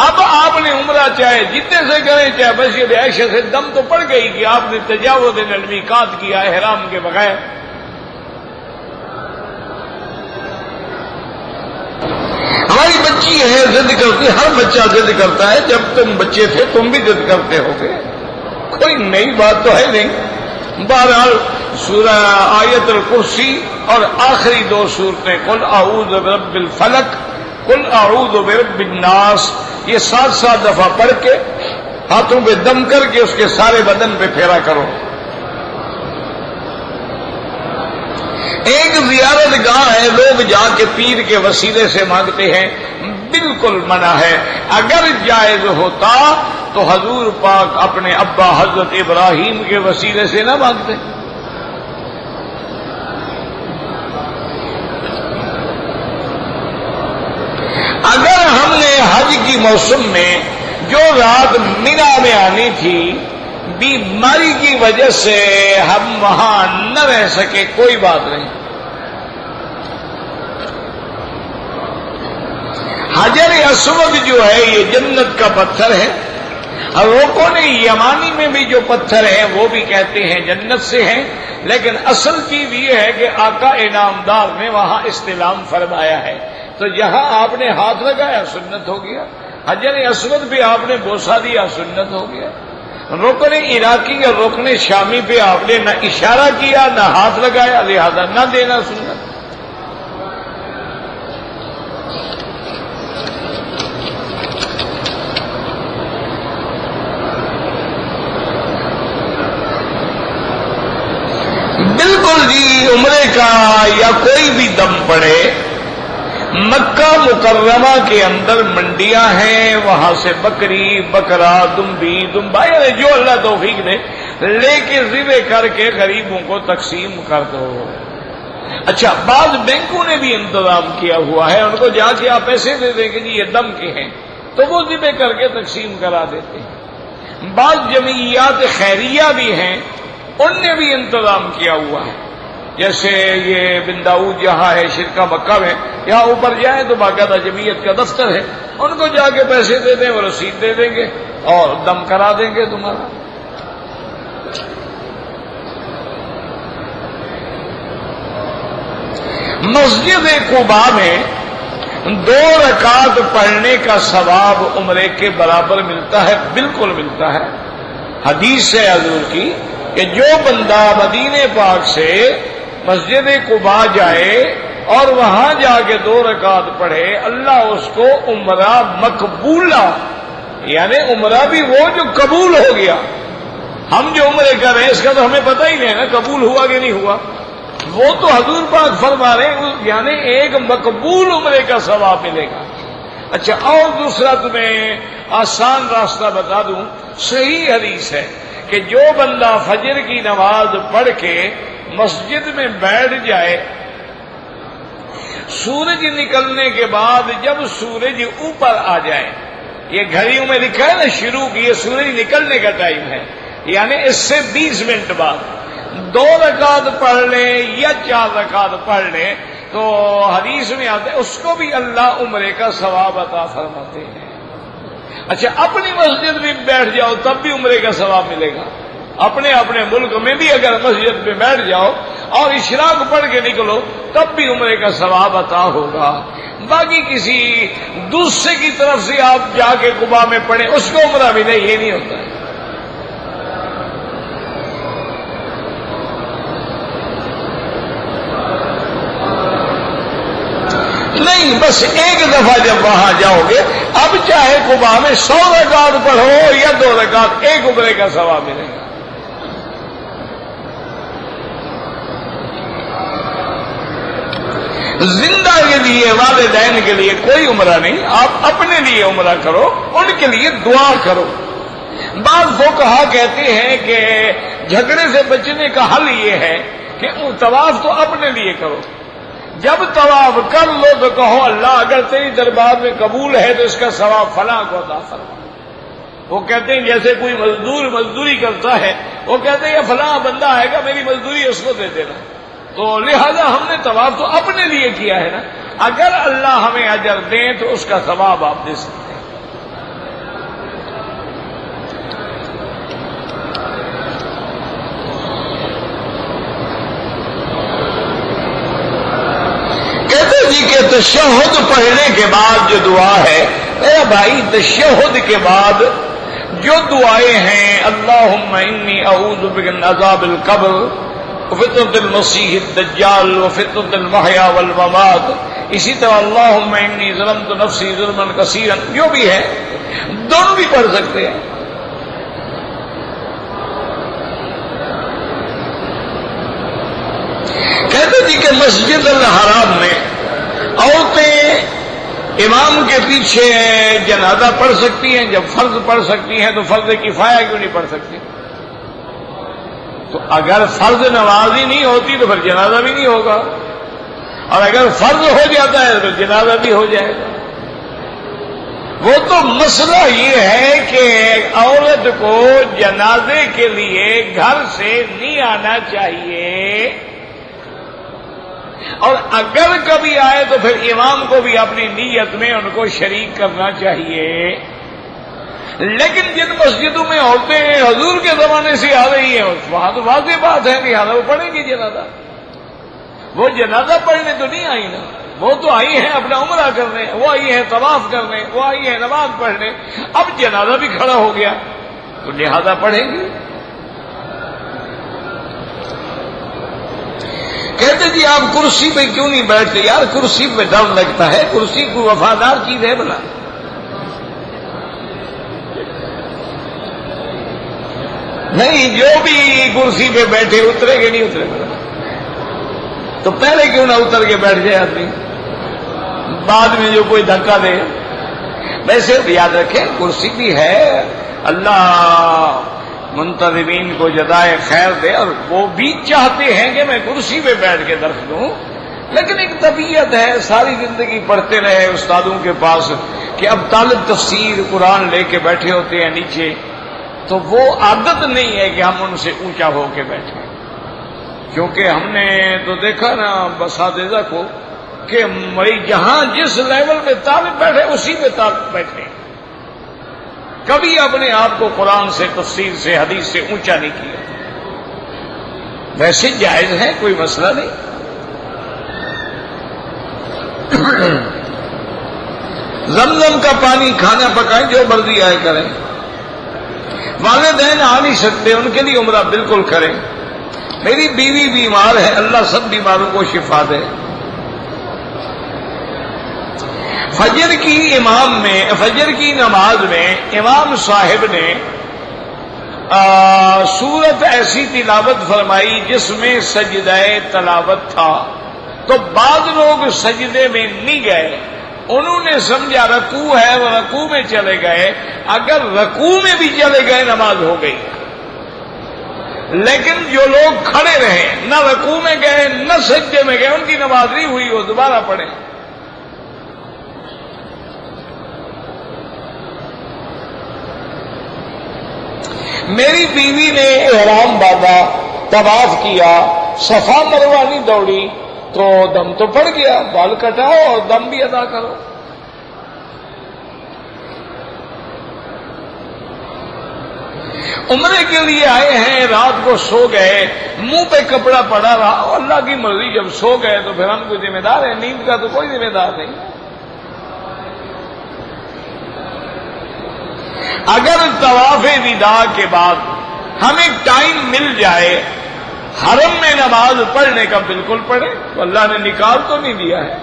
اب آپ نے عمرہ چاہے جتنے سے کریں، چاہے مسجد عائشہ سے، دم تو پڑ گئی کہ آپ نے تجاوز المیقات کیا احرام کے بغیر۔ ہماری بچی ہے ضد کرتی، ہر بچہ ضد کرتا ہے، جب تم بچے تھے تم بھی ضد کرتے ہو گے، کوئی نئی بات تو ہے نہیں۔ بہرحال سورہ آیت الکرسی اور آخری 2 سورتیں قل اعوذ برب الفلق، قل اعوذ برب الناس، یہ 7 دفعہ پڑھ کے ہاتھوں پہ دم کر کے اس کے سارے بدن پہ پھیرا کرو۔ ایک زیارت گاہ ہے، لوگ جا کے پیر کے وسیلے سے مانگتے ہیں، بالکل منع ہے۔ اگر جائز ہوتا تو حضور پاک اپنے ابا حضرت ابراہیم کے وسیلے سے نہ مانگتے۔ اگر ہم نے حج کی موسم میں جو رات مینا میں آنی تھی، بیماری کی وجہ سے ہم وہاں نہ رہ سکے، کوئی بات نہیں۔ حجر اسود جو ہے یہ جنت کا پتھر ہے، اور لوگوں نے یمانی میں بھی جو پتھر ہیں وہ بھی کہتے ہیں جنت سے ہیں، لیکن اصل چیز یہ ہے کہ آقا انعامدار نے وہاں استلام فرمایا ہے، تو جہاں آپ نے ہاتھ لگایا سنت ہو گیا، حجر اسود پہ آپ نے بوسہ دیا سنت ہو گیا، رکن عراقی اور رکن شامی پہ آپ نے نہ اشارہ کیا نہ ہاتھ لگایا، لہذا نہ دینا سنت۔ بالکل جی، عمرے کا یا کوئی بھی دم پڑے، مکہ مکرمہ کے اندر منڈیاں ہیں، وہاں سے بکری بکرا دمبی دمبا یعنی جو اللہ توفیق دے لے کے ذبح کر کے غریبوں کو تقسیم کر دو۔ اچھا، بعض بینکوں نے بھی انتظام کیا ہوا ہے، ان کو جا کے آپ پیسے دے دیں کہ جی یہ دم کے ہیں، تو وہ ذبح کر کے تقسیم کرا دیتے ہیں۔ بعض جمعیات خیریہ بھی ہیں، ان نے بھی انتظام کیا ہوا ہے، جیسے یہ بن داؤد جہاں ہے شرکہ مکہ میں، یہاں اوپر جائیں تو باقاعدہ جمعیت کا دفتر ہے، ان کو جا کے پیسے دے دیں، وہ رسید دے دیں گے اور دم کرا دیں گے تمہارا۔ مسجد قباء میں 2 رکعت پڑھنے کا ثواب عمرے کے برابر ملتا ہے، بالکل ملتا ہے۔ حدیث ہے حضور کی کہ جو بندہ مدینے پاک سے مسجد قباء جائے اور وہاں جا کے 2 رکعت پڑھے، اللہ اس کو عمرہ مقبولہ، یعنی عمرہ بھی وہ جو قبول ہو گیا۔ ہم جو عمرے کر رہے ہیں اس کا تو ہمیں پتہ ہی نہیں نا قبول ہوا کہ نہیں ہوا، وہ تو حضور پاک فرما رہے ہیں، یعنی ایک مقبول عمرے کا ثواب ملے گا۔ اچھا، اور دوسرا تمہیں آسان راستہ بتا دوں، صحیح حدیث ہے کہ جو بندہ فجر کی نماز پڑھ کے مسجد میں بیٹھ جائے، سورج نکلنے کے بعد جب سورج اوپر آ جائے، یہ گھڑیوں میں لکھا ہے نا شروع کی، یہ سورج نکلنے کا ٹائم ہے، یعنی اس سے 20 منٹ بعد 2 رکعت پڑھ لیں یا 4 رکعت پڑھ لیں تو حدیث میں آتے اس کو بھی اللہ عمرے کا ثواب عطا فرماتے ہیں۔ اچھا، اپنی مسجد میں بیٹھ جاؤ تب بھی عمرے کا ثواب ملے گا، اپنے اپنے ملک میں بھی اگر مسجد میں بیٹھ جاؤ اور اشراق پڑھ کے نکلو تب بھی عمرے کا ثواب عطا ہوگا۔ باقی کسی دوسرے کی طرف سے آپ جا کے قباء میں پڑھیں اس کو عمرہ ملے، یہ نہیں ہوتا ہے۔ نہیں، بس ایک دفعہ جب وہاں جاؤ گے، اب چاہے قباء میں 100 رکعت پڑھو یا 2 رکعت، ایک عمرے کا ثواب ملے گا۔ زندہ کے لیے، والدین کے لیے کوئی عمرہ نہیں، آپ اپنے لیے عمرہ کرو، ان کے لیے دعا کرو۔ بعض فقہا کہتے ہیں کہ جھگڑے سے بچنے کا حل یہ ہے کہ طواف تو اپنے لیے کرو، جب طواف کر لو تو کہو اللہ اگر تیری دربار میں قبول ہے تو اس کا ثواب فلاں کو عطا فرما۔ وہ کہتے ہیں جیسے کوئی مزدور مزدوری کرتا ہے، وہ کہتے ہیں یہ فلاں بندہ آئے گا میری مزدوری اس کو دے دینا، تو لہذا ہم نے طواف تو اپنے لیے کیا ہے نا، اگر اللہ ہمیں اجر دیں تو اس کا ثواب آپ دے سکتے ہیں۔ جی کہ تشہد پڑھنے کے بعد جو دعا ہے، میرا بھائی تشہد کے بعد جو دعائیں ہیں، اللہم انی اعوذ بک من عذاب القبر وفتنۃ المسیح الدجال وفتنۃ المحیا والممات، اسی طرح اللہم انی ظلمت نفسی ظلما کثیرا، جو بھی ہے دونوں بھی پڑھ سکتے ہیں۔ کہتے کہتے تھے کہ مسجد الحرام میں عورتیں امام کے پیچھے جنازہ پڑھ سکتی ہیں، جب فرض پڑھ سکتی ہیں تو فرض کفایہ کیوں نہیں پڑھ سکتی؟ تو اگر فرض نماز ہی نہیں ہوتی تو پھر جنازہ بھی نہیں ہوگا، اور اگر فرض ہو جاتا ہے تو جنازہ بھی ہو جائے گا۔ وہ تو مسئلہ یہ ہے کہ عورت کو جنازے کے لیے گھر سے نہیں آنا چاہیے، اور اگر کبھی آئے تو پھر امام کو بھی اپنی نیت میں ان کو شریک کرنا چاہیے۔ لیکن جن مسجدوں میں عورتیں حضور کے زمانے سے آ رہی ہیں وہاں تو واضح بات ہے کہ وہ پڑھیں گی جنازہ، وہ جنازہ پڑھنے تو نہیں آئی نا، وہ تو آئی ہیں اپنا عمرہ کرنے، وہ آئی ہیں طواف کرنے، وہ آئی ہیں نماز پڑھنے۔ اب جنازہ بھی کھڑا ہو گیا تو لہذا پڑھیں گی۔ کہتے جی آپ کرسی پہ کیوں نہیں بیٹھتے؟ یار کرسی پہ ڈر لگتا ہے، کرسی کوئی وفادار چیز ہے بنا؟ نہیں، جو بھی کرسی پہ بیٹھے اترے کہ نہیں اترے بنا، تو پہلے کیوں نہ اتر کے بیٹھ جائے آدمی، بعد میں جو کوئی دھکا دے۔ ویسے یاد رکھیں کرسی بھی ہے، اللہ منتظمین کو جزائے خیر دے، اور وہ بھی چاہتے ہیں کہ میں کرسی پہ بیٹھ کے درس دوں، لیکن ایک طبیعت ہے، ساری زندگی پڑھتے رہے استادوں کے پاس کہ اب طالب تفسیر قرآن لے کے بیٹھے ہوتے ہیں نیچے، تو وہ عادت نہیں ہے کہ ہم ان سے اونچا ہو کے بیٹھیں، کیونکہ ہم نے تو دیکھا نا اساتذہ کو کہ جہاں جس لیول پہ طالب بیٹھے اسی پہ طالب بیٹھے، کبھی اپنے آپ کو قرآن سے تفسیر سے حدیث سے اونچا نہیں کیا۔ ویسے جائز ہے، کوئی مسئلہ نہیں۔ زمزم کا پانی کھانا پکائیں، جو مرضی آئے کریں، والدین آ نہیں سکتے ان کے لیے عمرہ بالکل کریں۔ میری بیوی بیمار ہے، اللہ سب بیماروں کو شفا دے۔ فجر کی نماز میں امام صاحب نے سورت ایسی تلاوت فرمائی جس میں سجدہ تلاوت تھا، تو بعض لوگ سجدے میں نہیں گئے، انہوں نے سمجھا رکوع ہے وہ رکوع میں چلے گئے۔ اگر رکوع میں بھی چلے گئے نماز ہو گئی، لیکن جو لوگ کھڑے رہے، نہ رکوع میں گئے نہ سجدے میں گئے، ان کی نماز نہیں ہوئی، وہ دوبارہ پڑھیں۔ میری بیوی نے احرام باندھا، طواف کیا، صفا مروہ نہیں دوڑی، تو دم تو پڑ گیا، بال کٹاؤ اور دم بھی ادا کرو۔ عمرے کے لیے آئے ہیں، رات کو سو گئے، منہ پہ کپڑا پڑا رہا، اللہ کی مرضی، جب سو گئے تو پھر ہم کوئی ذمہ دار ہیں؟ نیند کا تو کوئی ذمہ دار نہیں۔ اگر طواف وداع کے بعد ہمیں ٹائم مل جائے حرم میں نماز پڑھنے کا، بالکل پڑھیں، تو اللہ نے نکال تو نہیں دیا ہے،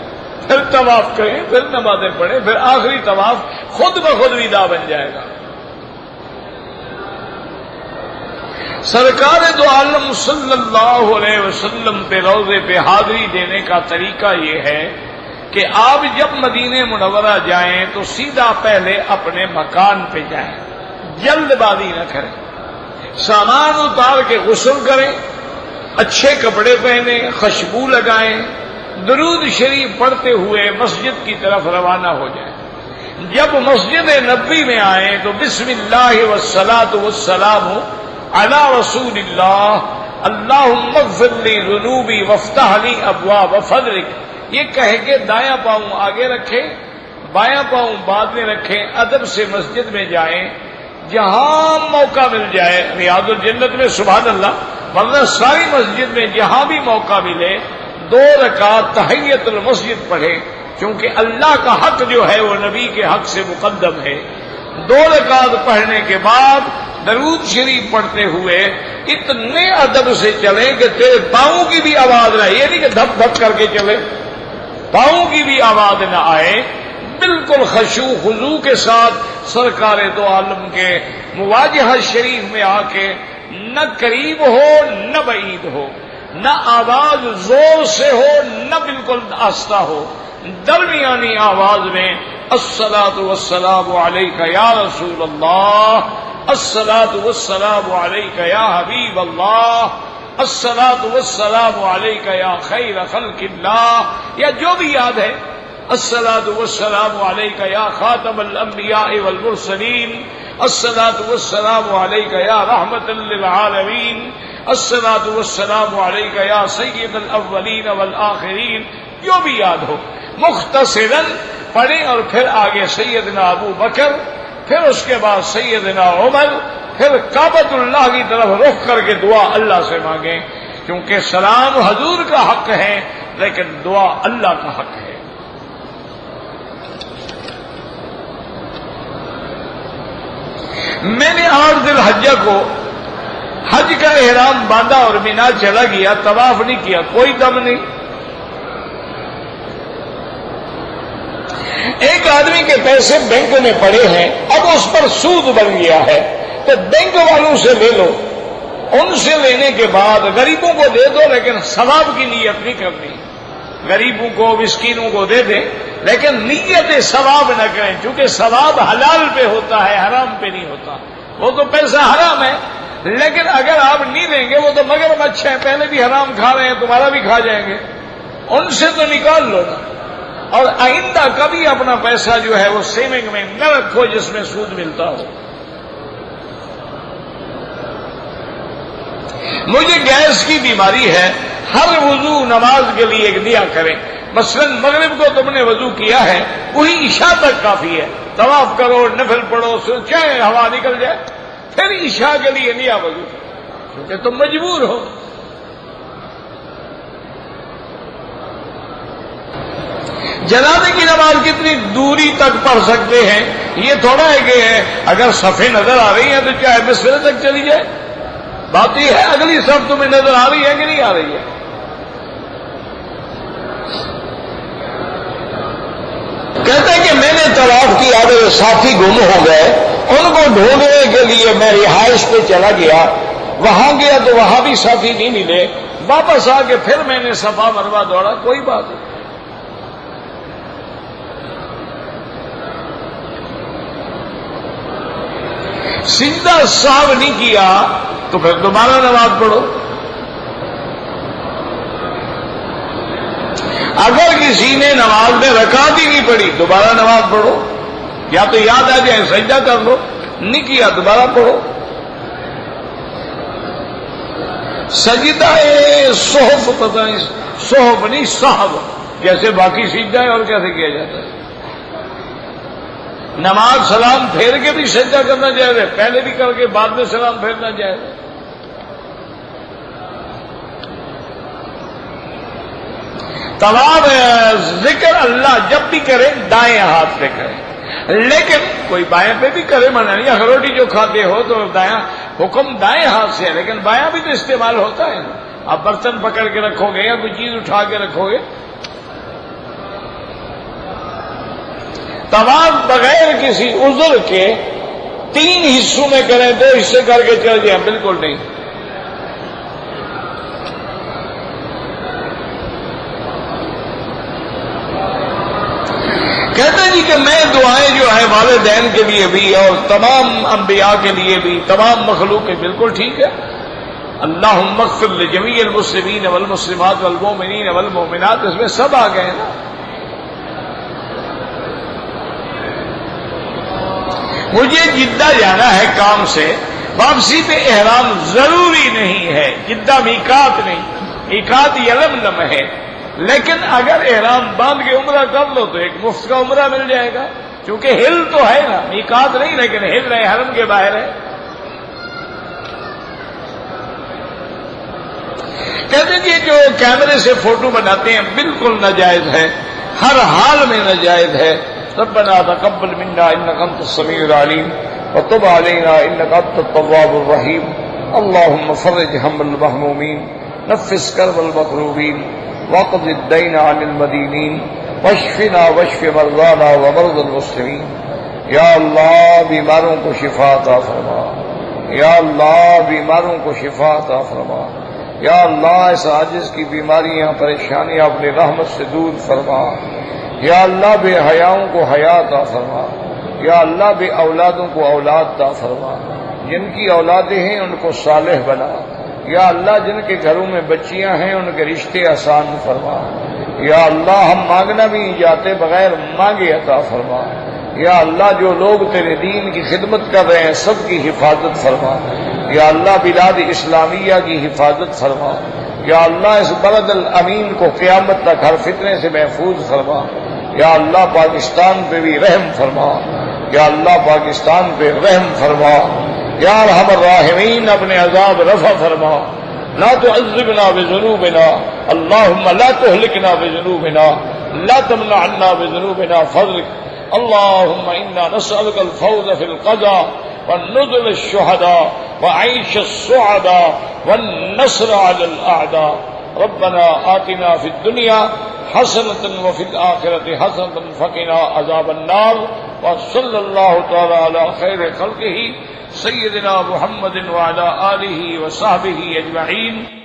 پھر طواف کریں، پھر نمازیں پڑھیں، پھر آخری طواف خود بخود وداع بن جائے گا۔ سرکار دو عالم صلی اللہ علیہ وسلم پہ روضے پہ حاضری دینے کا طریقہ یہ ہے کہ آپ جب مدینہ منورہ جائیں تو سیدھا پہلے اپنے مکان پہ جائیں، جلد بازی نہ کریں، سامان اتار کے غسل کریں، اچھے کپڑے پہنیں، خوشبو لگائیں، درود شریف پڑھتے ہوئے مسجد کی طرف روانہ ہو جائیں۔ جب مسجد نبوی میں آئیں تو بسم اللہ والصلاۃ والسلام علی رسول اللہ، اللہم اغفر لی ذنوبی وافتح لی ابواب فضلک، یہ کہہ کے دایاں پاؤں آگے رکھیں، بایاں پاؤں بعد میں رکھیں، ادب سے مسجد میں جائیں، جہاں موقع مل جائے، ریاض الجنت میں سبحان اللہ، ورنہ ساری مسجد میں جہاں بھی موقع ملے 2 رکعت تحیت المسجد پڑھیں، کیونکہ اللہ کا حق جو ہے وہ نبی کے حق سے مقدم ہے۔ 2 رکعت پڑھنے کے بعد درود شریف پڑھتے ہوئے اتنے ادب سے چلیں کہ تیرے پاؤں کی بھی آواز نہ، یہ نہیں کہ دھپ دھپ کر کے چلے، پاؤں کی بھی آواز نہ آئے، بالکل خشوع خضوع کے ساتھ سرکار دو عالم کے مواجہہ شریف میں آ کے نہ قریب ہو نہ بعید ہو، نہ آواز زور سے ہو نہ بالکل آہستہ ہو، درمیانی آواز میں الصلاۃ والسلام علیک یا رسول اللہ، الصلاۃ والسلام علیک یا حبیب اللہ، الصلاۃ والسلام علیک یا خیر خلق اللہ، یا جو بھی یاد ہے، الصلاۃ والسلام علیک یا خاتم الانبیاء والمرسلین، الصلاۃ والسلام علیک یا رحمت للعالمین، الصلاۃ والسلام علیک یا سید الاولین والآخرین، جو بھی یاد ہو مختصراً پڑھیں، اور پھر آگے سیدنا ابو بکر، پھر اس کے بعد سیدنا عمر، پھر کعبۃ اللہ کی طرف رخ کر کے دعا اللہ سے مانگیں، کیونکہ سلام حضور کا حق ہے لیکن دعا اللہ کا حق ہے۔ میں نے 8 ذی الحجہ کو حج کا احرام باندھا اور مینا چلا گیا، طواف نہیں کیا، کوئی دم نہیں۔ ایک آدمی کے پیسے بینک میں پڑے ہیں، اب اس پر سود بن گیا ہے، تو بینک والوں سے لے لو، ان سے لینے کے بعد غریبوں کو دے دو، لیکن ثواب کی نیت نہیں کرنی۔ غریبوں کو مسکینوں کو دے دیں لیکن نیت ثواب نہ کریں، کیونکہ ثواب حلال پہ ہوتا ہے، حرام پہ نہیں ہوتا۔ وہ تو پیسہ حرام ہے، لیکن اگر آپ نہیں لیں گے، وہ تو مگرمچھ ہیں، پہلے بھی حرام کھا رہے ہیں، تمہارا بھی کھا جائیں گے، ان سے تو نکال لو نا۔ اور آئندہ کبھی اپنا پیسہ جو ہے وہ سیونگ میں نہ رکھو جس میں سود ملتا ہو۔ مجھے گیس کی بیماری ہے، ہر وضو نماز کے لیے ایک دیا کریں، مثلا مغرب کو تم نے وضو کیا ہے، وہی عشاء تک کافی ہے، طواف کرو، نفل پڑھو، چاہے ہوا نکل جائے، پھر عشاء کے لیے نیا وضو کرو، کیونکہ تم مجبور ہو۔ جنازے کی نماز کتنی دوری تک پڑھ سکتے ہیں؟ یہ تھوڑا ہے کہ اگر صفیں نظر آ رہی ہیں تو چاہے مصرے تک چلی جائے، بات یہ ہے اگلی صف تمہیں نظر آ رہی ہے کہ نہیں آ رہی ہے۔ کہتے ہیں کہ میں نے طواف کیا، میرے ساتھی گم ہو گئے، ان کو ڈھونڈنے کے لیے میں رہائش پہ چلا گیا، وہاں گیا تو وہاں بھی ساتھی نہیں ملے، واپس آ کے پھر میں نے صفا مروا دوڑا، کوئی بات نہیں۔ سجدہ سہو نہیں کیا تو پھر دوبارہ نماز پڑھو۔ اگر کسی نے نماز میں رکعت ہی نہیں پڑھی دوبارہ نماز پڑھو، یا تو یاد آ جائے سجدہ کر لو، نہیں کیا دوبارہ پڑھو۔ سجدہ صحف، پتہ نہیں صحف نہیں صحب، جیسے باقی سجدہ ہے اور کیسے کیا جاتا ہے۔ نماز سلام پھیر کے بھی سجدہ کرنا جائز ہے، پہلے بھی کر کے بعد میں سلام پھیرنا جائز ہے۔ طواف ذکر اللہ جب بھی کریں دائیں ہاتھ پہ کریں، لیکن کوئی بائیں پہ بھی کرے، منع نہیں۔ اگر روٹی جو کھاتے ہو تو دایاں حکم دائیں ہاتھ سے ہے، لیکن بایاں بھی تو استعمال ہوتا ہے نا۔ آپ برتن پکڑ کے رکھو گے یا کوئی چیز اٹھا کے رکھو گے۔ طواف بغیر کسی عذر کے 3 حصوں میں کریں، 2 حصے کر کے چل جائیں، بالکل نہیں۔ کہتے ہیں جی کہ میں دعائیں جو ہیں والدین کے لیے بھی اور تمام انبیاء کے لیے بھی، تمام مخلوق کے، بالکل ٹھیک ہے۔ اللہم اغفر لجمیع المسلمین والمسلمات والمؤمنین والمؤمنات، اس میں سب آ گئے نا۔ مجھے جدہ جانا ہے کام سے، واپسی پہ احرام ضروری نہیں ہے، جدہ میقات نہیں، میقات یلملم ہے، لیکن اگر احرام باندھ کے عمرہ کر لو تو ایک مفت کا عمرہ مل جائے گا، کیونکہ ہل تو ہے نا، میقات نہیں لیکن ہل رہے، حرم کے باہر ہے۔ کہتے ہیں جو کیمرے سے فوٹو بناتے ہیں بالکل ناجائز ہے، ہر حال میں ناجائز ہے۔ ربنا تقبل منا انك انت السميع العليم وتب علينا انك انت التواب الرحيم اللهم فرج هم المهمومين نفس كرب المكروبين واقض الدين عن المدينين واشفنا واشف مرضانا ومرضى المسلمين۔ یا اللہ بیماروں کو شفا عطا فرما، یا اللہ بیماروں کو شفا عطا فرما، یا اللہ اس عاجز کی بیماریاں پریشانیاں اپنی رحمت سے دور فرما. یا اللہ بے حیاؤں کو حیا عطا فرما. یا اللہ بے اولادوں کو اولاد عطا فرما. جن کی اولادیں ہیں ان کو صالح بنا. یا اللہ جن کے گھروں میں بچیاں ہیں ان کے رشتے آسان فرما. یا اللہ ہم مانگنا بھی نہیں جاتے بغیر مانگے عطا فرما. یا اللہ جو لوگ تیرے دین کی خدمت کر رہے ہیں سب کی حفاظت فرما. یا اللہ بلاد اسلامیہ کی حفاظت فرما. یا اللہ اس بلد الامین کو قیامت تک ہر فتنے سے محفوظ فرما. یا اللہ پاکستان پہ بھی رحم فرما. یا اللہ پاکستان پہ رحم فرما. یا ارحم الراحمین اپنے عذاب رفع فرما. لا تعذبنا بذنوبنا اللهم لا تهلكنا بذنوبنا لا تمنع عنا بذنوبنا فضلك. اللهم انا نسألك الفوز في القضاء والنزل الشهداء وعيش السعداء والنصر على الأعداء. ربنا آتنا في الدنيا حسنة وفي الآخرة حسنة فقنا عذاب النار. وصلى الله تعالى على خير خلقه سيدنا محمد وعلى آله وصحبه أجمعين.